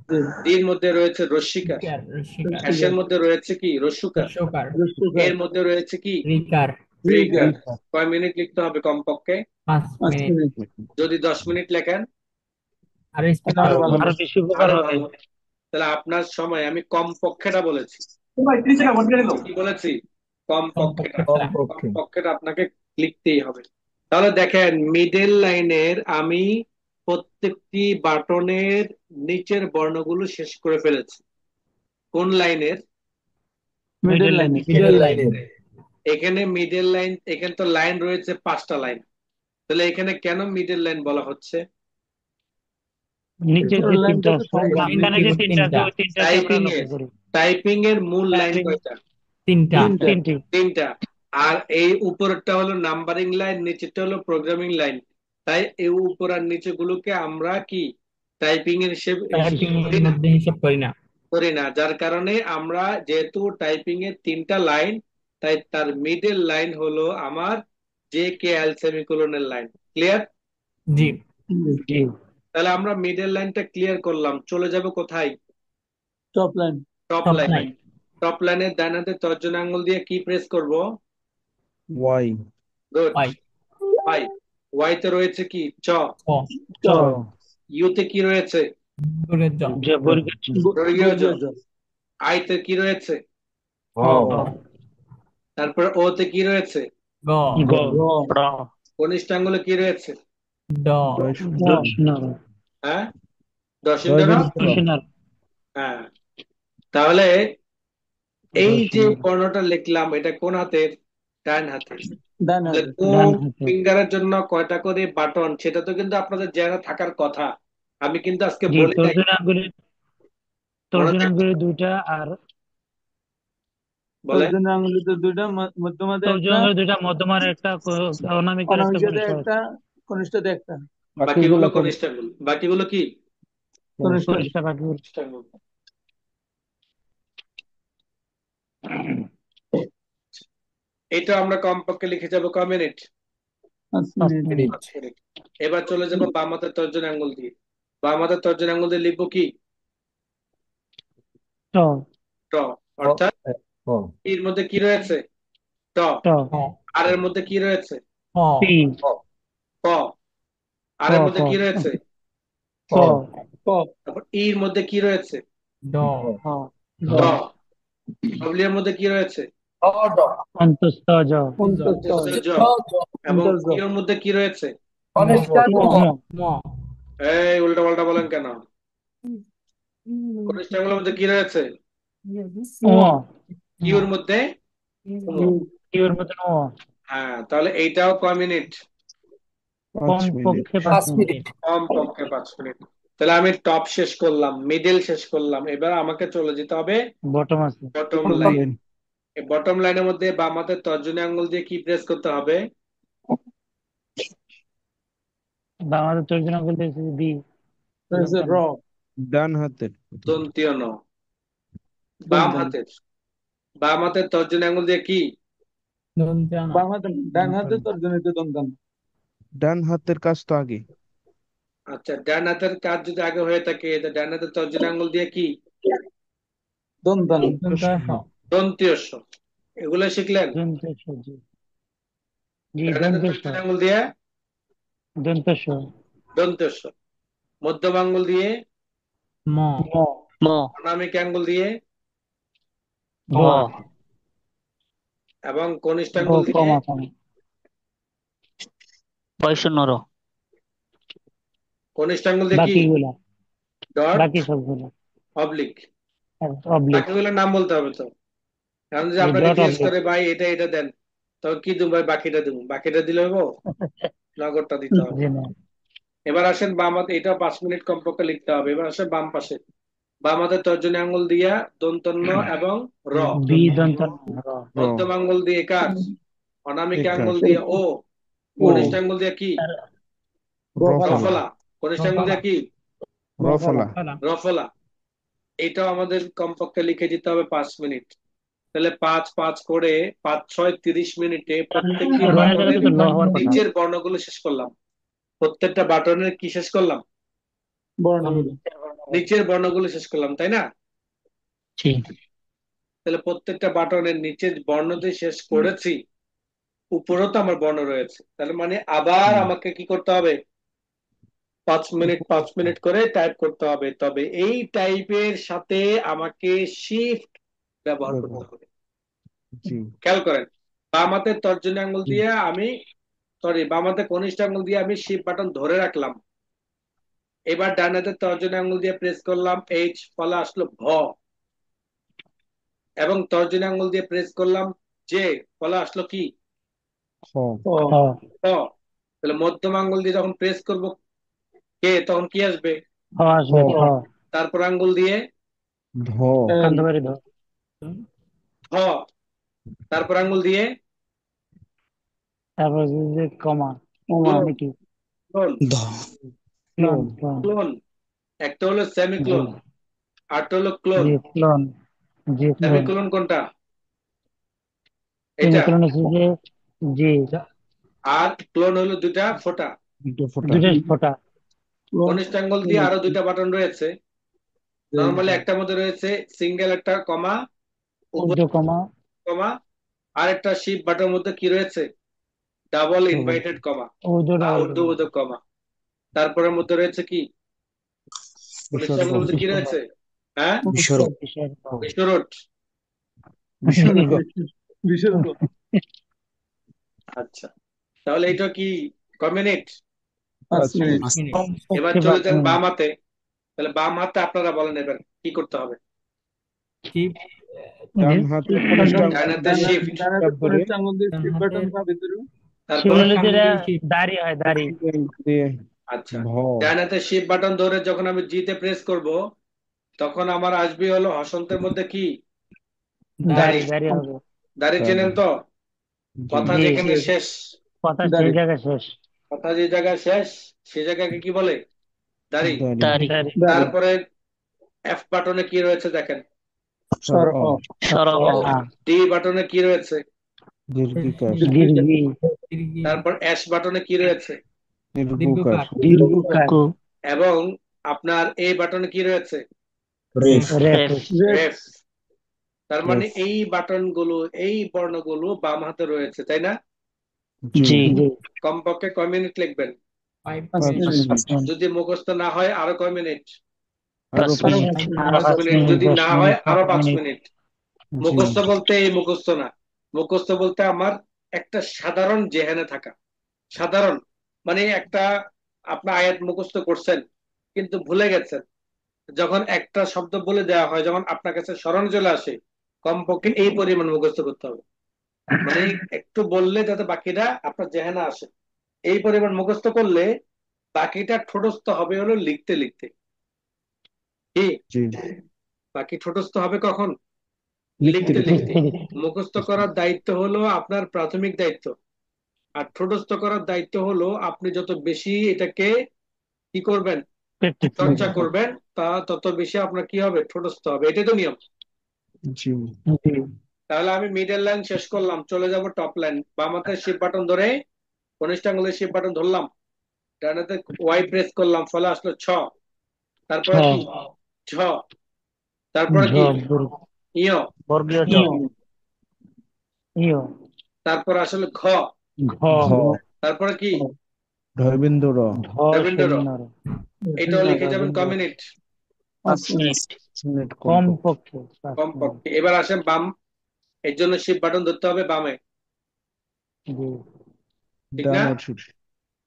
জি ডির মধ্যে রয়েছে রস্যিকার, রিকার। রসিকার। অ্যাশ এর মধ্যে রয়েছে কি? রস্যুকার। রসুকার। রসুকার। এর মধ্যে রয়েছে কি? রিকার। রেইকার। রিকার। কয় মিনিট লিখতে হবে কমপক্ষে? 5 মিনিট। মিনিট। যদি 10 মিনিট লেখেন আর স্পিড আরো ভালো। আরো বেশি উপকার আরো হবে। ভালো। তাহলে আপনার সময় আমি কমপক্ষেটা বলেছি। কি বলেছি? কমপক্ষেটা। কমপক্ষেটা। কমপক্ষে। কমপক্ষেটা আপনাকে লিখতেই হবে। তাহলে দেখেন মিডল লাইনের আমি প্রত্যেকটি বাটনের নিচের বর্ণগুলো শেষ করে ফেলেছি। কোন লাইনের? Middle line. Middle middle line. লাইনের। এখানে মিডল লাইন, এখানে তো লাইন রয়েছে 5টা লাইন। তাহলে এখানে কেন মিডল লাইন বলা হচ্ছে? নিচে যে উপরের তিনটা লাইনটা তো থাকে। এখানে যে তিনটা আছে ওই তিনটাকে আমরা টাইপিং লক্ষ্য এর করি। টাইপিং এর মূল লাইন টাইপিং কয়টা? তিনটা। তিনটা। তিনটি। তিনটা। আর এই উপরেরটা হলো নাম্বারিং লাইন, নিচেরটা হলো প্রোগ্রামিং লাইন। তাই এই উপর আর নিচে গুলোকে আমরা কি টাইপিং এর হিসেবে টাইপিং করি এর না? মধ্যে হিসাব করি না। করি না, যার কারণে আমরা যেহেতু টাইপিং এর 3টা লাইন, তাই তার মিডল লাইন হলো আমার জে কে এল সেমিকোলনের লাইন। ক্লিয়ার? জি জি। তাহলে আমরা মিডল লাইনটা ক্লিয়ার করলাম, চলে যাব কোথায়? Top line. Top top line. Line. টপ লাইনের ডান হাতে তর্জনী আঙ্গুল দিয়ে কি প্রেস করব? Y. Good. Y. Y. Y তে রয়েছে কি? চ। ক। চ। ইউতে কি রয়েছে? দূরের জ। যে বর্গের জ। বর্গীয় জ। বর্গীয় জ। আই তে কি রয়েছে? হ। ক। তারপর ও তে কি রয়েছে? গ। গ। র। কনিষ্ঠ আঙ্গুলে কি রয়েছে? ড। ড। হ্যাঁ, দশিন্দর। দশনার। হ্যাঁ। তাহলে এই যে বর্ণটা লিখলাম এটা কোন হাতের? ডান হাতের। ডান তাহলে হাতে। কোন ফিঙ্গারের জন্য কয়টা করে বাটন সেটা তো কিন্তু আপনাদের জানা থাকার কথা। আমি কিন্তু আজকে জি বলি নাই। মনে তর্জনী থাকবে? আঙ্গুলের দুইটা আর বলে তর্জনী আঙুলিতে দুইটা, মধ্যমাতে তর্জনী একটা, আঙ্গুলের দুইটা মধ্যমার একটা অনামিকার একটা অনামিকাতে কনিষ্ঠ একটা, কনিষ্ঠতে একটা। বাকিগুলো কনিষ্ঠ আঙ্গুল। বাকিগুলো কি? কনিষ্ঠ। কনিষ্ঠ বাকি। কনিষ্ঠ আঙ্গুল। এটা আমরা কমপক্ষে লিখে যাব ক মিনিট? 5 5 মিনিট। মিনিট। 5 মিনিট। এবার চলে যাব বাম হাতের তর্জনী আঙ্গুল দিয়ে। বাম হাতের তর্জনী আঙ্গুল দিয়ে লিখবো কি? ট। ট। অর্থাৎ হ। এর মধ্যে কি রয়েছে? ট। ট। আর এর মধ্যে কি রয়েছে? হ। পি। হ। ক। আর ক। এর ক। মধ্যে কি রয়েছে? ক। হ। ক। তারপর ইর মধ্যে কি রয়েছে? ড। হ। হ। ড। ড। ডব্লিউ এর মধ্যে কি রয়েছে? অন্তস্থ জ। অন্তস্থ। জ। এবং অন্তর্জ। ইর মধ্যে কি রয়েছে? ম। ম। এই উল্টা পাল্টা বলেন কেন? কনিষ্ঠ আঙ্গুলের মধ্যে কি রয়েছে? ও। কিউর মধ্যে ম। কিউর মধ্যে ও। হ্যাঁ, তাহলে এইটাও কয় মিনিট? কমপক্ষে 5 মিনিট। কম পক্ষে 5 মিনিট। তাহলে আমি টপ শেষ করলাম, মিডল শেষ করলাম, এবার আমাকে চলে যেতে হবে বটম আছে। Bottom line. এই বটম লাইনের মধ্যে বাম হাতের তর্জনী আঙ্গুল দিয়ে কি প্রেস করতে হবে? বাংলাদেশ তর্জনী আঙ্গুল দিয়েছে বি। র। ডান হাতের দন্তীয় ন। বাম হাতের বাম হাতের তর্জনী আঙ্গুল দিয়ে কি? দন্ত্যান। বাম হাতে। ডান হাতে তর্জনীতে দন্তান। ডান হাতের কাজ তো আগে। আচ্ছা, ডান হাতের কাজ যদি আগে হয়ে থাকে তো ডান হাতের তর্জনী আঙ্গুল দিয়ে কি? দন্তান দন্তাস দন্তীয় স। এগুলো শিখলেন। দন্তেশ জি জি ডানাতে দন্তেশ তর্জনী আঙ্গুল দিয়ে দন্তেশ দন্তীয় স। মধ্যম আঙ্গুল দিয়ে, ম ম অনামিক আঙ্গুল দিয়ে, ভ ভ এবং কনিষ্ঠ গ আঙ্গুল দিয়ে কমা কমা বয়সন্য র কনিষ্ঠ আঙ্গুল দিয়ে কি বাকিগুলা ডট বাকি সবগুলো অবলিক। অবলিক বাকিগুলোর নাম বলতে হবে তো। কারণ যদি এই আপনাকে ডট জিজ্ঞেস অবলিক করে ভাই এটা এটা দেন, তখন কি দেবো ভাই, বাকিটা দেবো, বাকিটা দিলে হবো, নগদটা দিতে হবে। জি না এবার আসেন বাম হাতে, এটা 5 মিনিট কমপক্ষে লিখতে হবে। এবার আসেন বাম পাশে, বাম হাতে তর্জনী আঙ্গুল দিয়া দন্তন্য এবং র, বি দন্ত র র মধ্যম আঙ্গুল দিয়ে কাজ, অনামিক একার আঙ্গুল দিয়ে ও, ও কনিষ্ঠ আঙ্গুল দিয়ে কি রফলা রফলা, কনিষ্ঠ আঙ্গুল দিয়ে কি রফলা রফলা। এটাও আমাদের কমপক্ষে লিখে দিতে হবে 5 মিনিট। তাহলে 5 5 করে 5 6 30 মিনিটে প্রত্যেকটি রয়ের জায়গাতে বাটনের তো ল হওয়ার কথা নিচের বর্ণগুলো শেষ করলাম। প্রত্যেকটা বাটনের কি শেষ করলাম, বর্ণগুলো নিচের বর্ণগুলো শেষ করলাম, তাই না? জি তাহলে প্রত্যেকটা বাটনের নিচের বর্ণ দিয়ে শেষ করেছি, উপরেও তো আমার বর্ণ রয়েছে, তাহলে মানে আবার আমাকে কি করতে হবে, 5 মিনিট করে টাইপ করতে হবে। তবে এই টাইপের সাথে আমাকে শিফট ব্যবহার করতে হবে। জি খেয়াল করেন, বাম হাতের তর্জনী আঙ্গুল দিয়ে আমি, সরি, বাম হাতের কনিষ্ঠ আঙ্গুল দিয়ে আমি শিফট বাটন ধরে রাখলাম। এবার ডান হাতের তর্জনী আঙ্গুল দিয়ে প্রেস করলাম এইচ, ফলে আসলো ভ, এবং তর্জনী আঙ্গুল দিয়ে প্রেস করলাম জে, ফলে আসলো কি খ ও হ খ। তাহলে মধ্যম আঙ্গুল দিয়ে যখন প্রেস করব কে, তখন কি আসবে, হ আসবে খ খ তারপর আঙ্গুল দিয়ে ধ এল কান্দবাড়ি ধ ধ, তারপর আঙ্গুল দিয়ে তারপর যে কমা ওমা ক্লোন, নাকি clone, clone clone clone clone. একটা হলো জি সেমিক্লোন, আরটা হলো ক্লোন। জি ক্লোন জি ক্লোন সেমিক্লোন কোনটা, এটা। সেমিকোলন হচ্ছে যে জি আর ক্লোন হলো দুটা ফোঁটা। দুটো ফোঁটা দুটো ফোঁটা কনিষ্ঠ আঙ্গুল দিয়ে আরো দুইটা বাটন রয়েছে। নর্মালি একটার মধ্যে রয়েছে সিঙ্গেল একটা কমা, ঊর্ধ্ব কমা কমা, আর একটা শিফট বাটনের মধ্যে কি রয়েছে, ডাবল ইনভাইটেড কমা ঊর্ধ্ব বা ডাবল ঊর্ধ্ববোধক কমা। তারপরের মধ্যে রয়েছে কি, কনিষ্ঠ বিসর্গ আঙ্গুলের মধ্যে কি রয়েছে, হ্যাঁ, বিসর্গ বিস্ফোরট। বিসর্গ বিসর্গ আচ্ছা, তাহলে এটা কি কমিউনিট। 5 মিনিট এবার চলে যান বাম হাতে, তাহলে বাম হাতে আপনারা বলেন এবার কি করতে হবে। ডান হাতে কনিষ্ঠ ডান হাতে শিফট, ডানাতে ধরে কনিষ্ঠ আঙ্গুল দিয়ে শিফট বাটন চাপে ধরে তারপর সেগুলো যেটা দাড়ি হয় দাড়ি দিয়ে আচ্ছা, ভ ডান হাতে শিফট বাটন ধরে যখন আমি জিতে প্রেস করব, তখন আমার আসবে হলো হসন্তের মধ্যে কি দাড়ি দাড়ি। দাড়ি হবে দাড়ি চেনেন তো, কথা জি যেখানে শেষ, কথা দাড়ি সেই জায়গায় শেষ কথা যে জায়গায় শেষ, সে জায়গাকে কি বলে, দাড়ি। দাড়ি দাড়ি দাড়ি দাড়ি তারপরে এফ বাটনে কি রয়েছে দেখেন, সর অ সর অ ডি বাটনে কি রয়েছে, দীর্ঘিকার দীর্ঘি তারপর এস বাটনে কি রয়েছে, দীর্ঘকার দীর্ঘকার কু এবং আপনার এ বাটনে কি রয়েছে, রেফ রেফ রেফ। তার মানে রেফ। এই বাটন গুলো, এই বর্ণগুলো বাম হাতে রয়েছে, তাই না? জি জি কমপক্ষে কয় মিনিট লিখবেন, 5 মিনিট যদি মুখস্থ না হয় আরো কয় মিনিট, আরো 5 মিনিট আরো 5 মিনিট, যদি 10 না হয় মিনিট আরো 7 পাঁচ মিনিট মিনিট জি মুখস্থ বলতে এই মুখস্থ না, মুখস্থ বলতে আমার একটা সাধারণ জেহেনে থাকা, সাধারণ মানে একটা, আপনার আয়াত মুখস্থ করছেন কিন্তু ভুলে গেছেন, যখন একটা শব্দ বলে দেওয়া হয়, যখন আপনার কাছে স্মরণ চলে আসে, কমপক্ষে এই পরিমাণ মুখস্থ করতে হবে। মানে একটু বললে যাতে বাকিটা আপনার জেহেনে আসে, এই পরিমাণ মুখস্থ করলে বাকিটা ঠোঁটস্থ হবে হলো লিখতে লিখতে। কি, জি বাকি ঠোঁটস্থ হবে কখন, লিখতে লিখতে লিখতে লিখতে। মুখস্থ করার দায়িত্ব হলো আপনার প্রাথমিক দায়িত্ব, আর ঠোঁটস্থ করার দায়িত্ব হলো আপনি যত বেশি এটাকে কি করবেন, প্র্যাকটিস চর্চা করবেন, তা তত বেশি আপনার কি হবে, ঠোঁটস্থ হবে। এটাই তো নিয়ম। জি জি তাহলে আমি মিডল লাইন শেষ করলাম, চলে যাব টপ লাইন। বাম হাতে শিফট বাটন ধরে কনিষ্ঠ আঙুলের শিফট বাটন ধরলাম, ডান হাতে ওয়াই প্রেস করলাম, ফলে আসলো ছ, ছ তারপরে কি ঝ, তারপরে কি ঝ ইয়, বর্গীয় জ ইয় ইয় তারপর আসলে ঘ, ঘ ঘ তারপরে কি ঢয়বিন্দু র ধ রবীন্দ্র র। শূন্য র এটাও লিখে যাবেন ক রবীন্দ্র মিনিট? 5 মিনিট। মিনিট কমপক্ষে। কমপক্ষে 5 মিনিট। কমপক্ষে। এবার আসেন বাম, এর জন্য শিফট বাটন ধরতে হবে বামে, জি ঠিক না?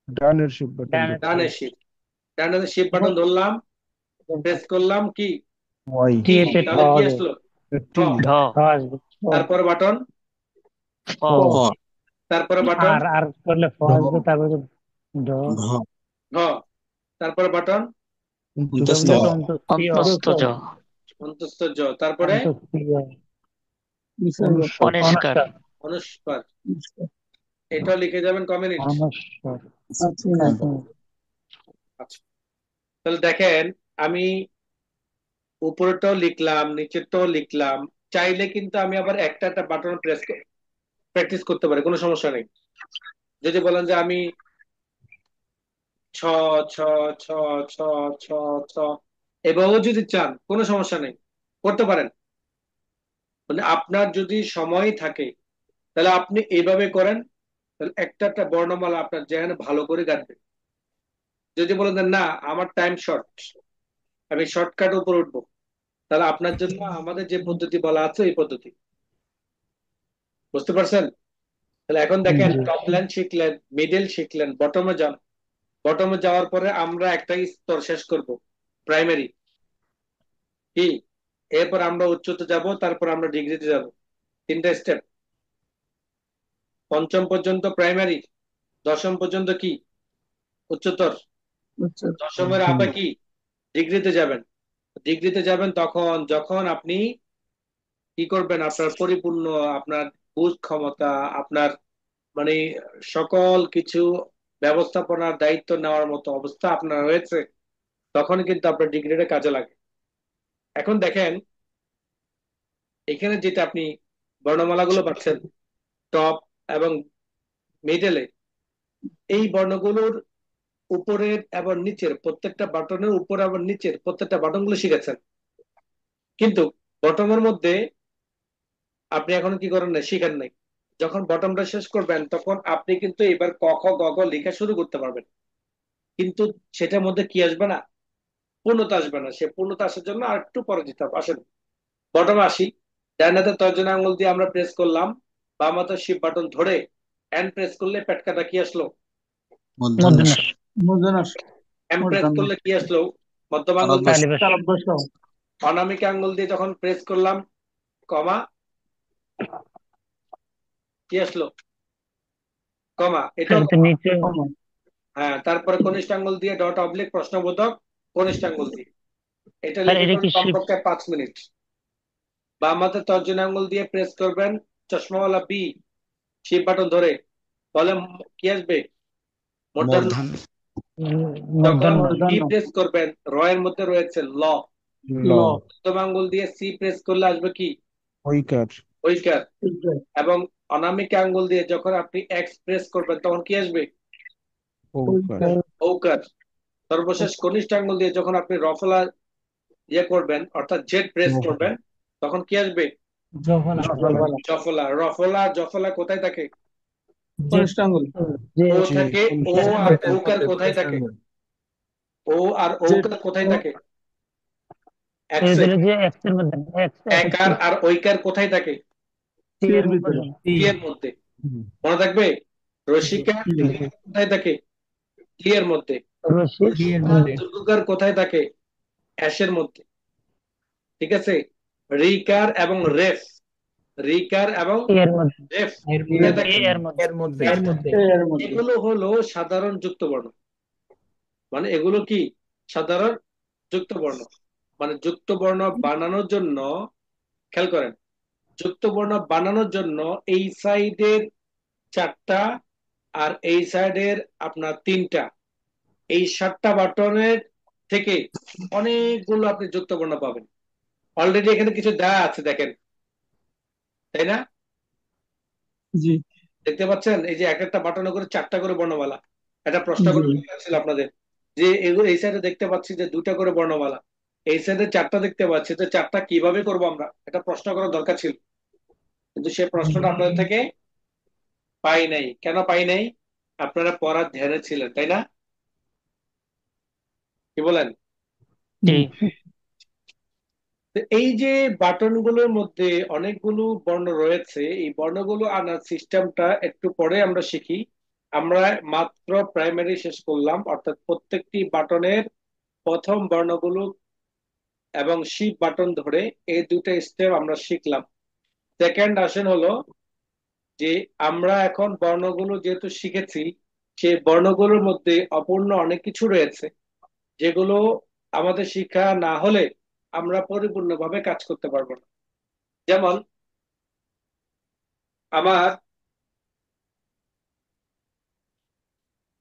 ডানের শিফট বাটন ডানে ডানে শিফট, ডানে শিফট বাটন ধরলাম, প্রেস করলাম কি ওয়াই টি, টিএতে ঠ তাহলে কি হবে, আসলো? ঠ। টি ঢ ঠ আসবে। তারপরে বাটন, ফ ফ তারপরে বাটন আর করলে ফ আসবে, তারপরে ড ঘ, তারপরে বাটন ডব্লিউ তে অন্তস্থ জ অন্তস্থ জ, তারপরে বিসর্গ। অনিষ্কার অনুস্বার। এটাও লিখে যাবেন ক মিনিট? অনস্বর 5 মিনিট। আচ্ছা, তাহলে দেখেন আমি উপরেরটাও লিখলাম, নিচেরটাও লিখলাম। চাইলে কিন্তু আমি আবার একটা একটা বাটন প্র্যাকটিস করতে পারি, কোনো সমস্যা নেই। যদি বলেন যে আমি ছ ছ ছ ছ ছ ছ এভাবেও যদি চান, কোনো সমস্যা নেই, করতে পারেন। মানে আপনার যদি সময় থাকে তাহলে আপনি এইভাবে করেন, তাহলে একটা একটা বর্ণমালা আপনার যেখানে ভালো করে কাটবে। যদি বলেন যে না আমার টাইম শর্ট, আমি শর্টকাট উপর উঠবো, তাহলে আপনার জন্য আমাদের যে পদ্ধতি বলা আছে এই পদ্ধতি, বুঝতে পারছেন? তাহলে এখন দেখেন টপ লাইন শিখলেন, মিডল শিখলেন, বটমে যান। বটমে যাওয়ার পরে আমরা একটা স্তর শেষ করব, প্রাইমারি কি, এরপর আমরা উচ্চতে যাব, তারপর আমরা ডিগ্রিতে যাব, তিনটা স্টেপ। পঞ্চম পর্যন্ত প্রাইমারি, দশম পর্যন্ত কি উচ্চতর, দশমের আপে কি ডিগ্রিতে যাবেন। ডিগ্রিতে যাবেন তখন যখন আপনি কি করবেন, আপনার পরিপূর্ণ আপনার বুঝ ক্ষমতা, আপনার মানে সকল কিছু ব্যবস্থাপনার দায়িত্ব নেওয়ার মতো অবস্থা আপনার হয়েছে, তখন কিন্তু আপনার ডিগ্রিটা কাজে লাগে। এখন দেখেন এখানে যেটা আপনি বর্ণমালাগুলো পাচ্ছেন টপ এবং মিডলে, এই বর্ণগুলোর উপরের এবং নিচের প্রত্যেকটা বাটনের উপর এবং নিচের প্রত্যেকটা বাটন গুলো শিখেছেন, কিন্তু বটমের মধ্যে আপনি এখনো কি করেন না, শিখেন নাই। যখন বটমটা শেষ করবেন তখন আপনি কিন্তু এবার ক খ গ ঘ লেখা শুরু করতে পারবেন, কিন্তু সেটার মধ্যে কি আসবে না, পূর্ণতা আসবে না। সে পূর্ণতা আসার জন্য আর একটু পরে দিতে হবে। আসেন বটমে আসি। ডান হাতের তর্জনী আঙ্গুল দিয়ে আমরা প্রেস করলাম, বাম হাতের শিফট বাটন ধরে এন্ড প্রেস করলে পেটকাটা কি আসলো, মুদ্রণাস। এম প্রেস করলে কি আসলো, মধ্যম আঙ্গুল দিয়ে। তালব্য স। অনামিকা আঙ্গুল দিয়ে যখন প্রেস করলাম কমা, কি আসলো, কমা। এটা নিচে হ্যাঁ, তারপরে কনিষ্ঠ আঙ্গুল দিয়ে ডট অবলিক প্রশ্নবোধক, কনিষ্ঠ আঙ্গুল দিয়ে। এটা স্যার, লিখে এটা কি কমপক্ষে 5 মিনিট। বাম হাতের তর্জনী আঙ্গুল দিয়ে প্রেস করবেন চশমাওয়ালা বি, শিফট বাটন ধরে, তাহলে কি আসবে, মূর্ধন্য। যখন বি প্রেস করবেন, র এর মধ্যে রয়েছে ল, ল মধ্যম আঙ্গুল দিয়ে সি প্রেস করলে আসবে কি, ঐকার ঐকার। এবং অনামিকা আঙ্গুল দিয়ে যখন আপনি এক্স প্রেস করবেন তখন কি আসবে, ঔকার ঔকার। সর্বশেষ কনিষ্ঠ আঙ্গুল দিয়ে যখন আপনি রফলা ইয়ে করবেন, অর্থাৎ জেড প্রেস করবেন, তখন কি আসবে, জফলা। রফলা জফলা কোথায় থাকে, কনিষ্ঠ আঙ্গুল। ও থাকে। ও আর ঔকার কোথায় থাকে, ও আর ঔকার কোথায় থাকে, এক্স এ। এক্সের মধ্যে একার আর ঐকার কোথায় থাকে, সি এর ভিতরে। টি এর মধ্যে। মনে থাকবে, রসিকা কোথায় থাকে, টি এর মধ্যে। দীর্ঘকার কোথায় থাকে, অ্যাশের মধ্যে। ঠিক আছে, রিকার এবং রেফ, রিকার এবং রেফ কোথায় থাকে, এর মধ্যে এর মধ্যে। এগুলো হলো সাধারণ যুক্ত বর্ণ। মানে এগুলো কি সাধারণ যুক্ত বর্ণ। মানে যুক্ত বর্ণ বানানোর জন্য, খেয়াল করেন, যুক্ত বর্ণ বানানোর জন্য এই সাইডের 4টা আর এই সাইডের আপনার 3টা, এই 7টা বাটনের থেকে অনেকগুলো আপনি যুক্ত বর্ণ পাবেন। অলরেডি এখানে কিছু দেওয়া আছে দেখেন, তাই না? জি দেখতে পাচ্ছেন এই যে এক একটা বাটনে করে 4টা করে বর্ণমালা। একটা প্রশ্ন করে ছিল আপনাদের যে এগুলো এই সাইডে দেখতে পাচ্ছি যে 2টা করে বর্ণমালা, এই সাইডে চারটা দেখতে পাচ্ছি, তো চারটা কিভাবে করব আমরা, এটা প্রশ্ন করার দরকার ছিল, কিন্তু সেই প্রশ্নটা আপনাদের থেকে পাই নাই। কেন পাই নাই? আপনারা পড়ার ধ্যানে ছিলেন, তাই না? কি বলেন? জি। তো এই যে বাটনগুলোর মধ্যে অনেকগুলো বর্ণ রয়েছে, এই বর্ণগুলো আনার সিস্টেমটা একটু পরে আমরা শিখি। আমরা মাত্র প্রাইমারি শেষ করলাম, অর্থাৎ প্রত্যেকটি বাটনের প্রথম বর্ণগুলো এবং শিফট বাটন ধরে এই দুটো স্টেপ আমরা শিখলাম। সেকেন্ড আসেন হলো যে আমরা এখন বর্ণগুলো যেহেতু শিখেছি, সেই বর্ণগুলোর মধ্যে অপূর্ণ অনেক কিছু রয়েছে, যেগুলো আমাদের শিক্ষা না হলে আমরা পরিপূর্ণভাবে কাজ করতে পারবো না। যেমন আমার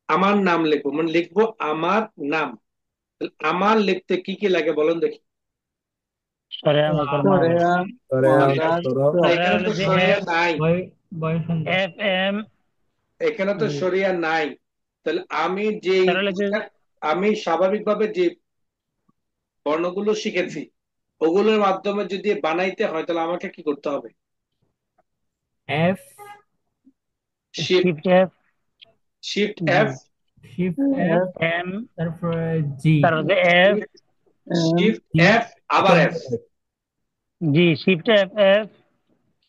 আমার নাম লিখবো, মানে লিখবো আমার নাম। তাহলে আমার লিখতে কি কি লাগে বলেন দেখি। সরে আমাদের নাম সরেয়া করে মাদার করো। এখানে তো হলো যে সরিয়া এফ নাই, এফ এম এখানে তো সরিয়া নাই। তাহলে আমি যে তার হলো যে আমি স্বাভাবিকভাবে যে বর্ণগুলো শিখেছি ওগুলোর মাধ্যমে যদি বানাইতে হয় তাহলে আমাকে কি করতে হবে? F shift shift F shift G F shift F F M তারপরে জি তার হলো যে F M shift G F আবার F, G shift F F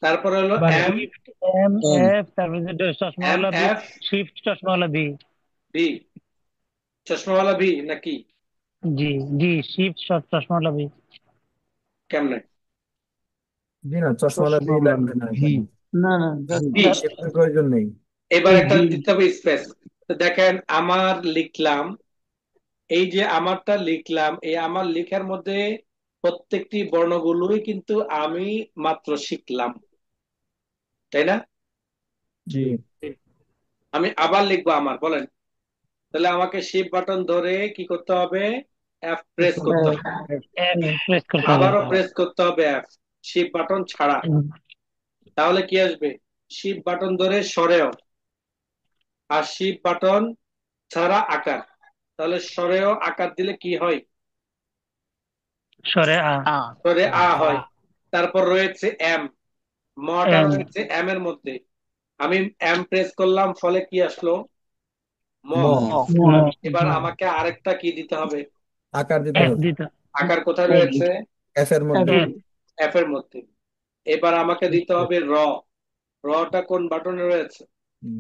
তারপরে হলো আবার M shift M M F তারপর যে এম চশমাওয়ালা বি এফ শিফট চশমাওয়ালা বি বি, চশমাওয়ালা ভি নাকি? জি জি শিফট চশমাওয়ালা বি কেমনে? জি না, চশমালা বি চশমাওয়ালা লাগবে না ভি। এখানে। না না ভি। শিফটের প্রয়োজন নেই। এবার একটা জি দিতে হবে স্পেস। তো দেখেন আমার লিখলাম, এই যে আমারটা লিখলাম, এই আমার লেখার মধ্যে প্রত্যেকটি বর্ণগুলোই কিন্তু আমি মাত্র শিখলাম, তাই না? জি আমি আবার লিখবো আমার, বলেন। তাহলে আমাকে শিফট বাটন ধরে কি করতে হবে? এফ প্রেস করতে হবে, এফ প্রেস করতে হবে আবারও প্রেস করতে হবে এফ, শিফট বাটন ছাড়া। তাহলে কি আসবে? শিফট বাটন ধরে সরেও, আর শিফট বাটন ছাড়া আকার। তাহলে সরেও আকার দিলে কি হয়? সরে আ সরে আ হয়। তারপর রয়েছে এম, মটা এম রয়েছে এম এর মধ্যে। আমি এম প্রেস করলাম, ফলে কি আসলো? ম। ম ম এবার আমাকে আরেকটা কি দিতে হবে? আকার দিতে এফ হবে দিতে আকার কোথায় রয়েছে? এফ এর মধ্যে। এফ এফ এর মধ্যে। এবার আমাকে দিতে হবে র। রটা কোন বাটনে রয়েছে?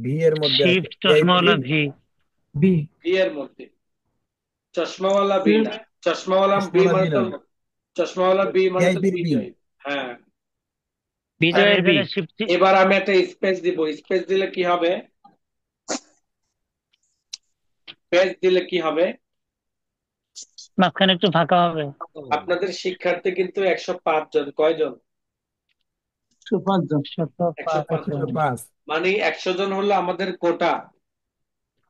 ভি এর মধ্যে আছে। শিফট ভিআইপি চশমাওয়ালা ভি বি বি এর মধ্যে। চশমাওয়ালা বি না, চশমাওয়ালা বি চশমালা মানে বি তো, না, চশমাওয়ালা বি মানে তো ভিআইপির বি। বিজয়। হ্যাঁ। আর বিজয়ের এই বি। জায়গায় শিফট এবার আমি একটা স্পেস দিব, স্পেস দিলে কি হবে? স্পেস দিলে কি হবে? মাঝখানে একটু ফাঁকা হবে আপনাদের শিক্ষার্থী কিন্তু 105 জন, কয়জন? 105 জন। 105 জন। 105। মানে 100 জন হলো আমাদের কোটা।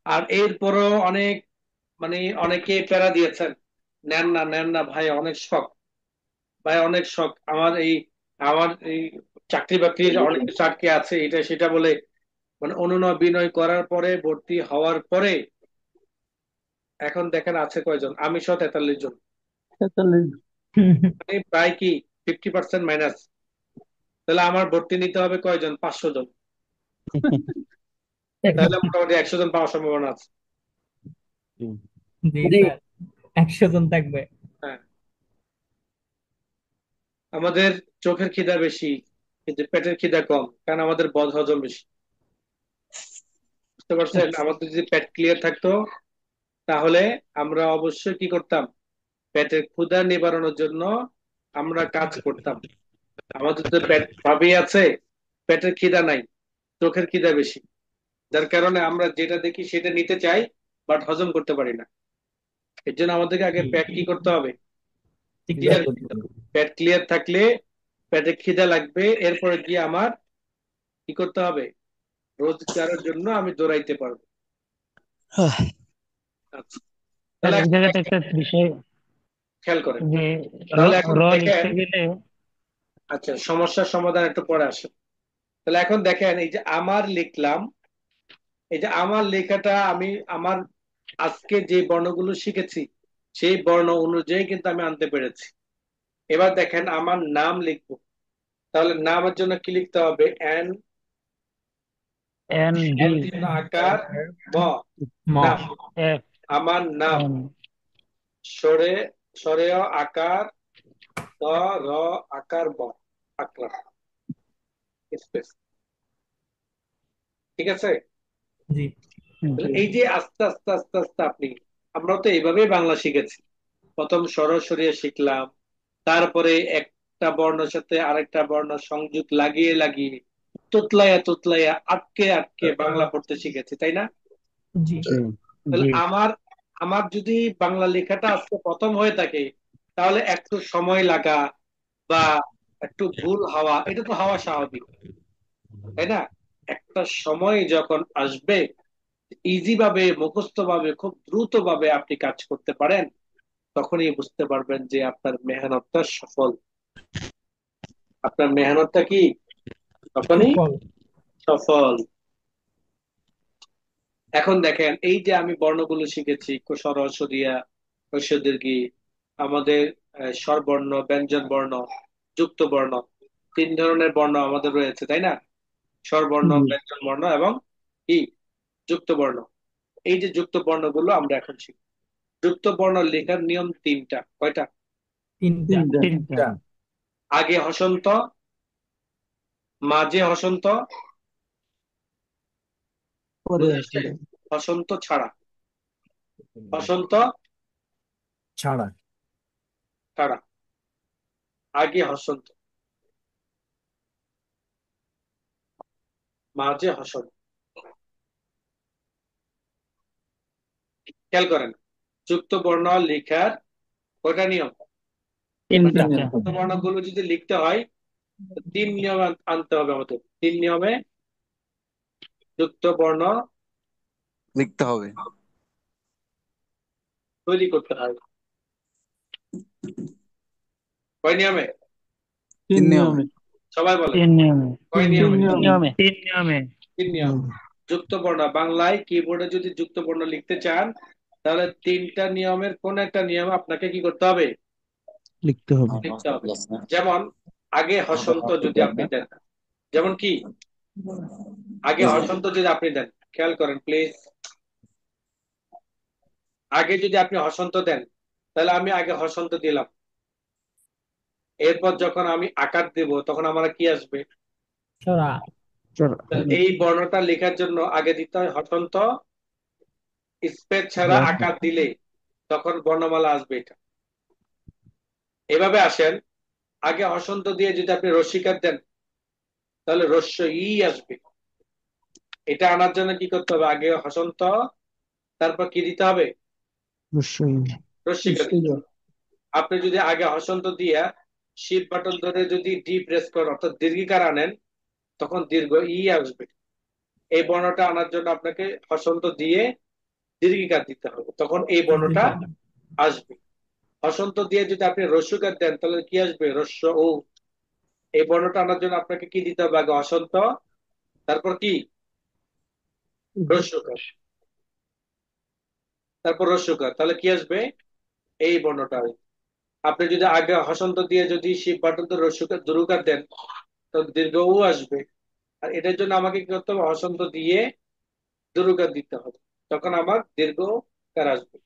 আর এরপরও অনেক, মানে অনেকে প্যারা দিয়েছেন, নেন না নেন না ভাই, অনেক শখ, ভাই অনেক শখ আমার এই চাকরি বাকরির অনেক কিছু আটকে আছে, এটা সেটা বলে, মানে অনুনয় বিনয় করার পরে ভর্তি হওয়ার পরে এখন দেখেন আছে কয়জন? আমি সহ 43 জন, 43 মানে প্রায় কি 50% মাইনাস। তাহলে আমার ভর্তি নিতে হবে কয়জন? 500 জন। তাহলে মোটামুটি 100 জন পাওয়ার সম্ভাবনা আছে। জি স্যার, 100 জন থাকবে। হ্যাঁ। আমাদের চোখের খিদা বেশি কিন্তু পেটের খিদা কম, কারণ আমাদের বদ হজম বেশি। বুঝতে পারছেন? আমাদের যদি পেট ক্লিয়ার থাকতো তাহলে আমরা অবশ্যই কি করতাম? পেটের ক্ষুধা নিবারণের জন্য আমরা কাজ করতাম। আমাদের তো পেট ভাবেই আছে, পেটের খিদা নাই, চোখের খিদা বেশি, যার কারণে আমরা যেটা দেখি সেটা নিতে চাই, বাট হজম করতে পারি না। এর জন্য আমাদেরকে আগে পেট কি করতে হবে? Clear clear. করতে হবে। পেট ক্লিয়ার থাকলে পেটে খিদা লাগবে, এরপরে গিয়ে আমার কি করতে হবে? রোজগারের জন্য আমি দৌড়াইতে পারবো। আচ্ছা, আর তাহলে এই এখন জায়গাতে একটা বিষয় খেয়াল করেন। যে তাহলে এখন র দেখেন, লিখতে গেলে আচ্ছা সমস্যার সমাধান একটু পরে আসে। তাহলে এখন দেখেন, এই যে আমার লিখলাম, এই যে আমার লেখাটা আমি আমার আজকে যে বর্ণগুলো শিখেছি সেই বর্ণ অনুযায়ী কিন্তু আমি আনতে পেরেছি। এবার দেখেন আমার নাম লিখবো, তাহলে নামের জন্য কি লিখতে হবে? এন, এন এন ডি চিহ্ন আকার, ম, ম নাম। এফ আমার নাম, এন সরে, সরেয় আকার, ত, র আকার, ব, আকরাম, স্পেস। ঠিক আছে? জি তাহলে এই যে আস্তে আস্তে আস্তে আস্তে আমরাও তো এইভাবেই বাংলা শিখেছি। প্রথম সরিয়ে শিখলাম, তারপরে একটা বর্ণের সাথে আরেকটা বর্ণ সংযোগ লাগিয়ে লাগিয়ে তোতলাইয়া তোতলাইয়া আটকে আটকে বাংলা পড়তে শিখেছি, তাই না? জি জি তাহলে জি আমার আমার যদি বাংলা লেখাটা আজকে প্রথম হয়ে থাকে, তাহলে একটু সময় লাগা বা একটু ভুল হওয়া, এটা তো হওয়া স্বাভাবিক, তাই না? একটা সময় যখন আসবে, ইজি ভাবে মুখস্থ ভাবে খুব দ্রুত ভাবে আপনি কাজ করতে পারেন, তখনই বুঝতে পারবেন যে আপনার মেহনতটা সফল। আপনার মেহনতটা কি তখনই সুফল। সফল। এখন দেখেন, এই যে আমি বর্ণগুলো শিখেছি, সরিয়া, দীর্ঘী, আমাদের স্বরবর্ণ, ব্যঞ্জন বর্ণ, যুক্ত বর্ণ, তিন ধরনের বর্ণ আমাদের রয়েছে, তাই না? স্বরবর্ণ, ব্যঞ্জন বর্ণ এবং কি যুক্ত বর্ণ। এই যে যুক্ত বর্ণগুলো আমরা এখন শিখি। যুক্ত বর্ণ লেখার নিয়ম তিনটা। কয়টা? তিনটা। তিনটা আগে হসন্ত, মাঝে হসন্ত, পরে বুঝেছে? আসবে হসন্ত ছাড়া, হসন্ত ছাড়া। ছাড়া, আগে হসন্ত, মাঝে হসন্ত। খেয়াল করেন, যুক্ত বর্ণ লেখার কয়টা নিয়ম? তিনটা যুক্ত বর্ণগুলো যদি লিখতে হয়, তো তিন নিয়ম আনতে হবে আমাদের। তিন নিয়মে যুক্ত বর্ণ লিখতে হবে। তৈরি করতে হয়। কয় নিয়মে? তিন নিয়মে সবাই বলে। তিন নিয়মে কয় তিন নিয়মে? নিয়মে তিন নিয়মে তিন নিয়ম। যুক্ত বর্ণ বাংলায় কিবোর্ডে যদি যুক্ত বর্ণ লিখতে চান, তাহলে তিনটা নিয়মের কোন একটা নিয়ম আপনাকে কি করতে হবে? লিখতে হবে। লিখতে হবে। যেমন আগে হসন্ত যদি আপনি দেন, যেমন কি আগে হসন্ত যদি আপনি দেন, খেয়াল করেন প্লিজ। আগে যদি আপনি হসন্ত দেন, তাহলে আমি আগে হসন্ত দিলাম, এরপর যখন আমি আকার দেব তখন আমার কি আসবে? ছড়া। চলো। তাহলে এই বর্ণটা লেখার জন্য আগে দিতে হয় হসন্ত, স্পেস ছাড়া আকার দিলে তখন বর্ণমালা আসবে। এটা এভাবে আসেন, আগে হসন্ত দিয়ে যদি আপনি রস্বীকার দেন, তাহলে রস্য ই আসবে। এটা আনার জন্য কি করতে হবে? আগে হসন্ত, তারপর কি দিতে হবে? অবশ্যই। রস্বীকার দিতে হবে। আপনি যদি আগে হসন্ত দিয়া শিফট বাটন ধরে যদি ডি প্রেস করেন, অর্থাৎ দীর্ঘিকার আনেন, তখন দীর্ঘ ই আসবে। এই বর্ণটা আনার জন্য আপনাকে হসন্ত দিয়ে দীর্ঘিকার দিতে হবে, তখন এই বর্ণটা আসবে। হসন্ত দিয়ে যদি আপনি রস্যকার দেন, তাহলে কি আসবে? রস্য ও। এই বর্ণটা আনার জন্য আপনাকে কি দিতে হবে? আগে হসন্ত, তারপর কি? রস্যকার, তারপর রস্যকার, তাহলে কি আসবে? এই বর্ণটা আসবে। আপনি যদি আগে হসন্ত দিয়ে যদি শিব বাটন ধরে রস্যকার দুরুকার দেন, তো দীর্ঘ ও আসবে। আর এটার জন্য আমাকে কি করতে হবে? হসন্ত দিয়ে দুরুকার দিতে হবে, তখন আমার দীর্ঘকার আসবে।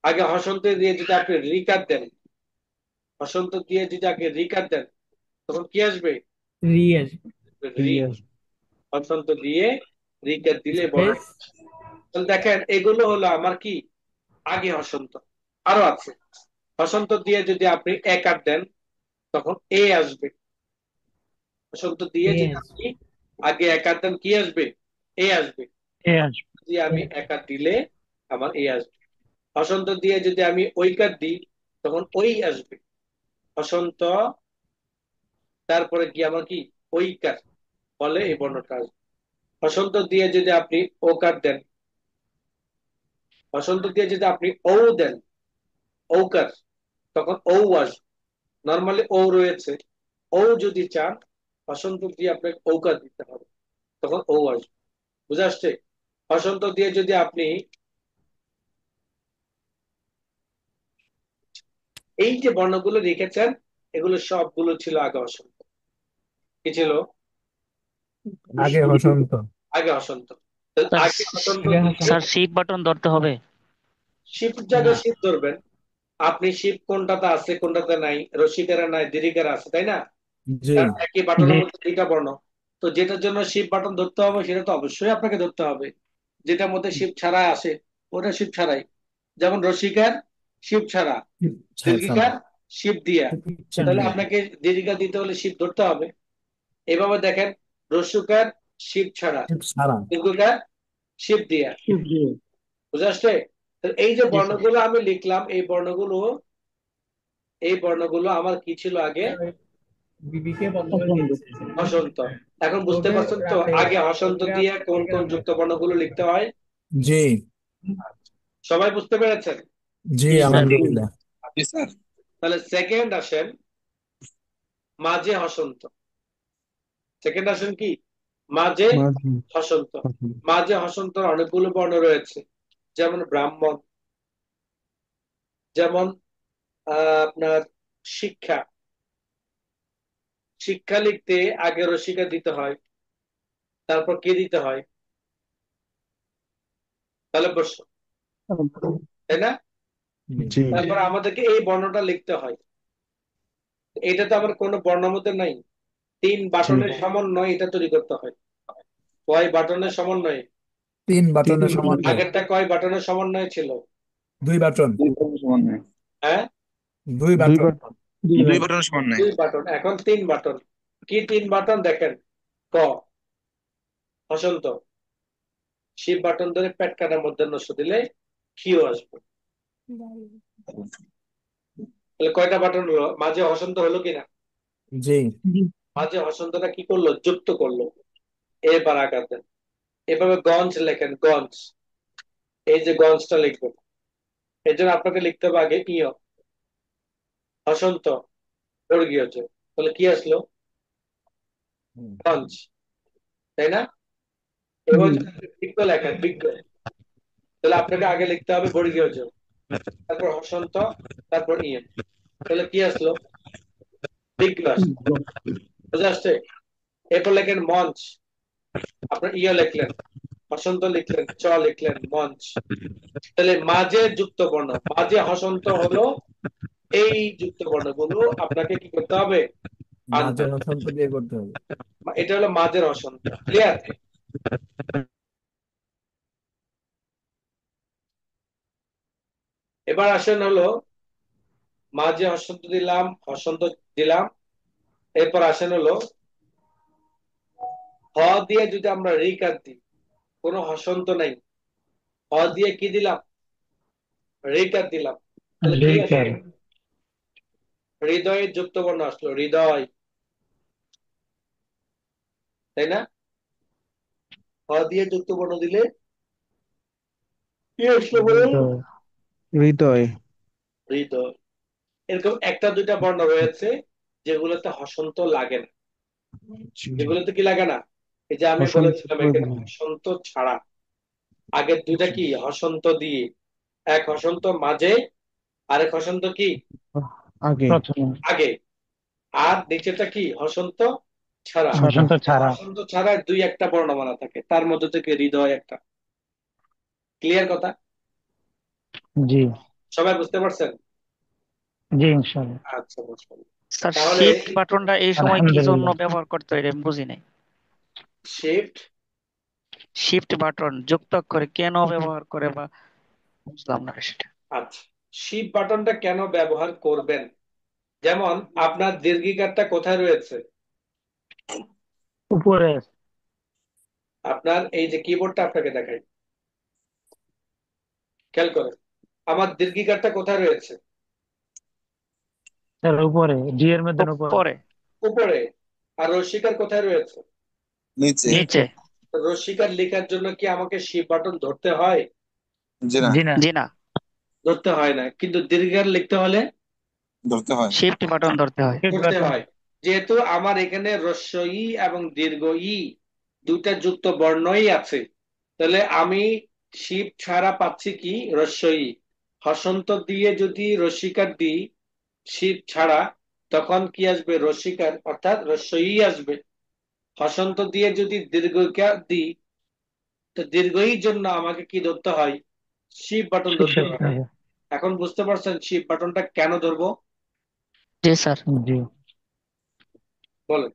আগে হসন্ত দিয়ে যদি আপনি রিকার দেন, হসন্ত দিয়ে যদি আগে রিকার দেন, তখন কি আসবে? রি আসবে। রি। হসন্ত দিয়ে রিকার দিলে বর্ণ। স্পেস। তাহলে দেখেন, এগুলো হলো আমার কি আগে হসন্ত। আরো আছে, হসন্ত দিয়ে যদি আপনি একার দেন, তখন এ আসবে। হসন্ত দিয়ে যদি ইয়েস। আপনি আগে একার দেন, কি আসবে? এ আসবে। এ আসবে যদি আমি একার দিলে আমার এ আসবে। হসন্ত দিয়ে যদি আমি ঐকার দিই, তখন ওই আসবে। হসন্ত, তারপরে কি আমার কি ঐকার, ফলে এই বর্ণটা আসবে। হসন্ত দিয়ে যদি আপনি ওকার দেন, হসন্ত দিয়ে যদি আপনি ও দেন, ঔকার, তখন ও আসবে। নর্মালি ও রয়েছে, ও যদি চান হসন্ত দিয়ে আপনাকে ঔকার দিতে হবে, তখন ও আসবে। বুঝে আসছে? হসন্ত দিয়ে যদি আপনি এই যে বর্ণগুলো লিখেছেন এগুলো সবগুলো ছিল আগে হসন্ত। কি ছিল? আগে হসন্ত। আগে হসন্ত। তো স্যার আগে হসন্ত আগে দিয়ে হসন্ত। স্যার শিফট বাটন ধরতে হবে। শিফট না, জায়গায় শিফট ধরবেন। আপনি শিফট কোনটাতে আছে কোনটাতে নাই, রসিকারা নাই দীর্ঘিকারা আছে, তাই না? জি কারণ একই বাটনের জি মধ্যে দুইটা বর্ণ। তো যেটার জন্য শিফট বাটন ধরতে হবে সেটা তো অবশ্যই আপনাকে ধরতে হবে। যেটার মধ্যে শিফট ছাড়া আসে ওটা শিফট ছাড়াই। যেমন রসিকার শিফট ছাড়া, ছাড়া দীর্ঘিকার শিফট দিয়া। চান তাহলে দিয়া। আপনাকে দীর্ঘিকার দিতে হলে শিফট ধরতে হবে। এভাবে দেখেন, রস্যকার শিফট ছাড়া, ছাড়া। দীর্ঘকার শিফট দিয়া। জি বুঝে আসছে? তো এই যে জি স্যার বর্ণগুলো আমি লিখলাম এই বর্ণগুলো আমার কি ছিল আগে? বিবিকে বন্ধ করে পছন্দ দিয়েছে। হসন্ত। এখন তো বুঝতে ওকে পারছেন তো রাতে আগে হসন্ত ওকে দিয়ে কোন ওকে কোন রান্না যুক্ত বর্ণগুলো লিখতে হয়? জি সবাই বুঝতে পেরেছেন? জি জি স্যার। আলহামদুলিল্লাহ। জি স্যার। তাহলে সেকেন্ড আসেন মাঝে হসন্ত। সেকেন্ড আসেন কি? মাঝে মাঝি হসন্ত। হসন্ত। মাঝে হসন্ত অনেকগুলো বর্ণ রয়েছে। যেমন ব্রাহ্মণ, যেমন আপনার শিক্ষা। শিক্ষা লিখতে আগে রসিকা দিতে হয়, তারপর কে দিতে হয়? তাহলে বসো, তাই না? জি তারপর আমাদেরকে এই বর্ণটা লিখতে হয়। এটা তো আমার কোনো বর্ণের মধ্যে নাই। 3 জি বাটনের সমন্বয় এটা তৈরি করতে হয়। কয় বাটনের সমন্বয়ে? 3 বাটনের তিন সমন্বয়। আগেরটা কয় বাটনের সমন্বয় ছিল? 2 বাটন। হ্যাঁ, 2 দুই বাটন। বার দুই বাটনের সমান নাই। 2 বাটন, এখন 3 বাটন। কি 3 বাটন দেখেন? ক হসন্ত, শিব বাটন ধরে পেট কাটার মধ্যে নষ্ট দিলে কিউ আসবে। তাহলে কয়টা বাটন হলো? মাঝে হসন্ত হলো কিনা? জি মাঝে হসন্তটা কি করলো? যুক্ত করলো। এবার আঘাত দেন। এভাবে গঞ্জ লেখেন, গঞ্জ। এই যে গঞ্জটা লিখবেন, এই জন্য আপনাকে লিখতে হবে আগে ইয়, হসন্ত, বর্গীয় জ। তাহলে কি আসলো? গঞ্জ, তাই না? এবার যদি আপনি বিজ্ঞ লেখেন, বিজ্ঞ, তাহলে আপনাকে আগে লিখতে হবে বর্গীয় জ, তারপর হসন্ত, তারপর ইয়ে। তাহলে কি আসলো? বিজ্ঞ আসলো। বুঝে আসছে? এরপর লেখেন মঞ্চ, আপনার ইয়ে লিখলেন, হসন্ত লিখলেন, চ লিখলেন, মঞ্চ। তাহলে মাঝে যুক্ত বর্ণ, মাঝে হসন্ত হলো এই যুক্ত বর্ণগুলো আপনাকে কি করতে হবে? আনতে মাঝে হবে। হসন্ত দিয়ে করতে হবে। এটা হলো মাঝের হসন্ত। ক্লিয়ার? এবার আসেন হলো মাঝে হসন্ত দিলাম, হসন্ত দিলাম। এরপর আসেন হলো হ দিয়ে যদি আমরা রিকার দিই, কোনো হসন্ত নাই, হ দিয়ে কি দিলাম? রিকার দিলাম। তাহলে কি লিকার আসলো? হৃদয়ের যুক্ত বর্ণ আসলো, হৃদয়, তাই না? হ দিয়ে যুক্ত বর্ণ দিলে কি আসলো বলুন? হৃদয় হৃদয়। এরকম একটা দুইটা বর্ণ রয়েছে যেগুলোতে হসন্ত লাগে না। জি যেগুলোতে কি লাগে না? এই যে আমি হসন্ত বলেছিলাম এখানে প্রয়োজন। হসন্ত ছাড়া। আগের দুইটা জি কি? হসন্ত দিয়ে। এক হসন্ত মাঝে, আরেক হসন্ত কি? আগে প্রথমে আগে। আর নিচেটা কি? হসন্ত ছাড়া। ছাড়া বসন্ত ছাড়া। হসন্ত ছাড়া দুই একটা বর্ণমালা থাকে, তার মধ্যে থেকে হৃদয় একটা। ক্লিয়ার কথা? জি সবাই বুঝতে পারছেন? জি ইনশাআল্লাহ। আচ্ছা, বুঝলাম। স্যার তাহলে শিফট বাটনটা এই সময় কি জন্য আলহামদুলিল্লাহ। ব্যবহার করতে হয় এটা আমি বুঝি নাই। শিফট, শিফট বাটন যুক্ত করে কেন ব্যবহার করে বা বুঝলাম না সেটা। আচ্ছা, শিফট বাটনটা কেন ব্যবহার করবেন? যেমন আপনার দীর্ঘিকারটা কোথায় রয়েছে? উপরে আপনার এই যে কিবোর্ডটা আপনাকে দেখাই, খেয়াল করেন, আমার দীর্ঘিকারটা কোথায় রয়েছে? স্যার উপরে ডি এর মধ্যে উপরে। পরে উপরে। আর রস্যিকার কোথায় রয়েছে? নিচে। নিচে। নিচে। রস্যিকার লেখার জন্য কি আমাকে শিফট বাটন ধরতে হয়? জি না, জি না। জি না, ধরতে হয় না, কিন্তু দীর্ঘিকার লিখতে হলে ধরতে হয়। শিফট বাটন ধরতে হয়। শিফট ধরতে বাটন। হয়। যেহেতু আমার এখানে হ্রস্ব ই এবং দীর্ঘ ই দুইটা যুক্ত বর্ণই আছে, তাহলে আমি শিফট ছাড়া পাচ্ছি কি? হ্রস্ব ই। হসন্ত দিয়ে যদি রস্যিকার দিই শিফট ছাড়া, তখন কি আসবে? রসিকার অর্থাৎ রস্বই আসবে। হসন্ত দিয়ে যদি দীর্ঘিকা দিই, তো দীর্ঘইর জন্য আমাকে কি ধরতে হয়? শিফট বাটন ধরতে শিফট হয়। হবে। এখন বুঝতে পারছেন শিফট বাটনটা কেন ধরবো? জি স্যার। জি বলেন।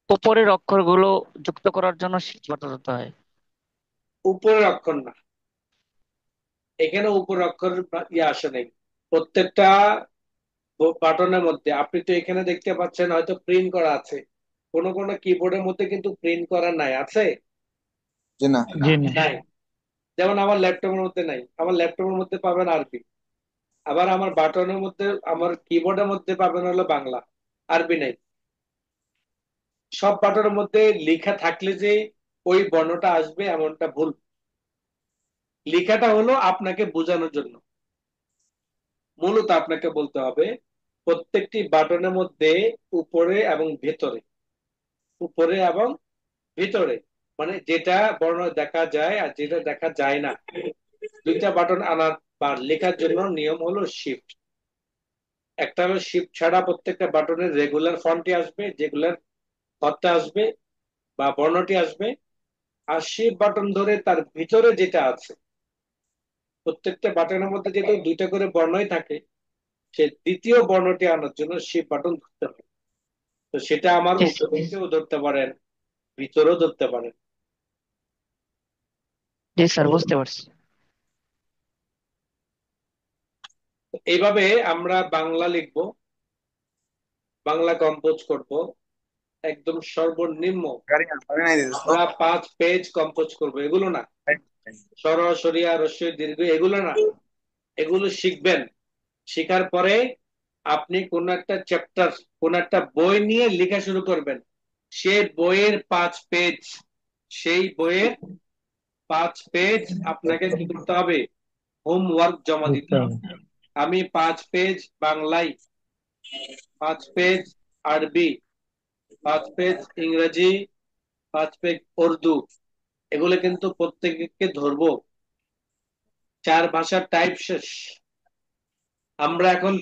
উপরের অক্ষরগুলো যুক্ত করার জন্য শিফট বাটন ধরতে হয়। উপরের অক্ষর না, এখানে উপরের অক্ষর ইয়ে আসে নাই। প্রত্যেকটা বাটনের মধ্যে আপনি তো এখানে দেখতে পাচ্ছেন হয়তো প্রিন্ট করা আছে, কোন কোন কিবোর্ডের মধ্যে কিন্তু প্রিন্ট করা নাই, আছে? জি না। জি না। নাই। যেমন আমার ল্যাপটপের মধ্যে নাই, আমার ল্যাপটপের মধ্যে পাবেন আরবি। আবার আমার বাটনের মধ্যে, আমার কিবোর্ডের মধ্যে পাবেন হলো বাংলা, আরবি নাই। সব বাটনের মধ্যে লেখা থাকলে যে ওই বর্ণটা আসবে এমনটা ভুল। লেখাটা হলো আপনাকে বোঝানোর জন্য, মূলত আপনাকে বলতে হবে প্রত্যেকটি বাটনের মধ্যে উপরে এবং ভেতরে, উপরে এবং ভিতরে, মানে যেটা বর্ণ দেখা যায় আর যেটা দেখা যায় না, দুইটা বাটন আনার বা লেখার জন্য নিয়ম হলো শিফট। একটা হলো শিফট ছাড়া প্রত্যেকটা বাটনের রেগুলার ফন্টে আসবে, যেগুলার হরটা আসবে বা বর্ণটি আসবে। আর শিফট বাটন ধরে তার ভিতরে যেটা আছে, প্রত্যেকটা বাটনের মধ্যে যেহেতু দুইটা করে বর্ণই থাকে, সে দ্বিতীয় বর্ণটি আনার জন্য শিফট বাটন ধরতে হবে। তো সেটা আমার জি উপরেও ধরতে পারেন, ভিতরেও ধরতে পারেন। জি স্যার, বুঝতে পারছি। তো এইভাবে আমরা বাংলা লিখবো, বাংলা কম্পোজ করব। একদম সর্বনিম্ন গাড়ি নাই দিতেছ তো? আমরা 5 পেজ কম্পোজ করব, এগুলো না। সরাসরি আর রস্বই দীর্ঘ এগুলো না, এগুলো শিখবেন। শেখার পরে আপনি কোন একটা চ্যাপ্টার, কোন একটা বই নিয়ে লেখা শুরু করবেন। সেই বইয়ের 5 পেজ, সেই বইয়ের 5 পেজ আপনাকে কি করতে হবে? হোমওয়ার্ক জমা দিতে লিখতে হবে। হবে। আমি 5 পেজ বাংলায়, 5 পেজ আরবি, 5 পেজ ইংরেজি, 5 পেজ উর্দু, এগুলো কিন্তু প্রত্যেককে ধরবো। 4 ভাষার টাইপ শেষ। আমরা এখন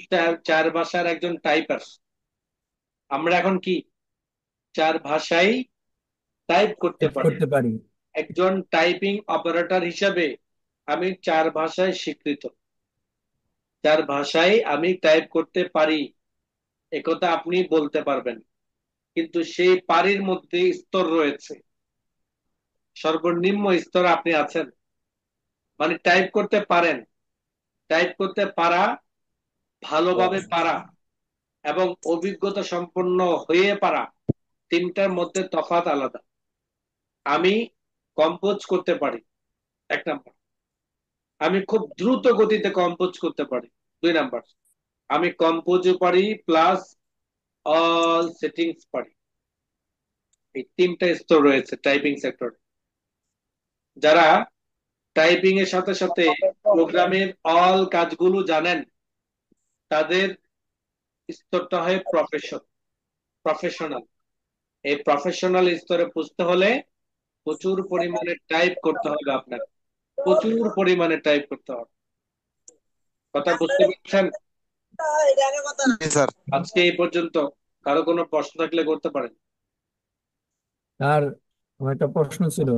4 ভাষার একজন টাইপার। আমরা এখন কি 4 ভাষাই টাইপ করতে টাইপ পারি। করতে পারি। একজন টাইপিং অপারেটর হিসাবে আমি 4 ভাষায় স্বীকৃত। 4 ভাষায় আমি টাইপ করতে পারি, একথা আপনি বলতে পারবেন। কিন্তু সেই পারির মধ্যে স্তর রয়েছে। সর্বনিম্ন স্তর আপনি আছেন, মানে টাইপ করতে পারেন। টাইপ করতে পারা, ভালোভাবে পারা এবং অভিজ্ঞতা সম্পন্ন হয়ে পারা, তিনটার মধ্যে তফাৎ আলাদা। আমি কম্পোজ করতে পারি, 1 নাম্বার। আমি খুব দ্রুত গতিতে কম্পোজ করতে পারি, 2 নাম্বার। আমি কম্পোজও পারি প্লাস অল সেটিংস পারি। এই 3টা স্তর রয়েছে টাইপিং সেক্টরে। যারা টাইপিং এর সাথে সাথে প্রোগ্রামের অল কাজগুলো জানেন, তাদের স্তরটা হয় প্রফেশনাল। এই প্রফেশনাল স্তরে পৌঁছতে হলে প্রচুর পরিমাণে টাইপ করতে হবে আপনাকে, প্রচুর পরিমাণে টাইপ করতে হবে। কথা বুঝতে পারছেন? জি স্যার। আজকে এই পর্যন্ত। কারো কোনো প্রশ্ন থাকলে করতে পারেন। আর আমার একটা প্রশ্ন ছিল।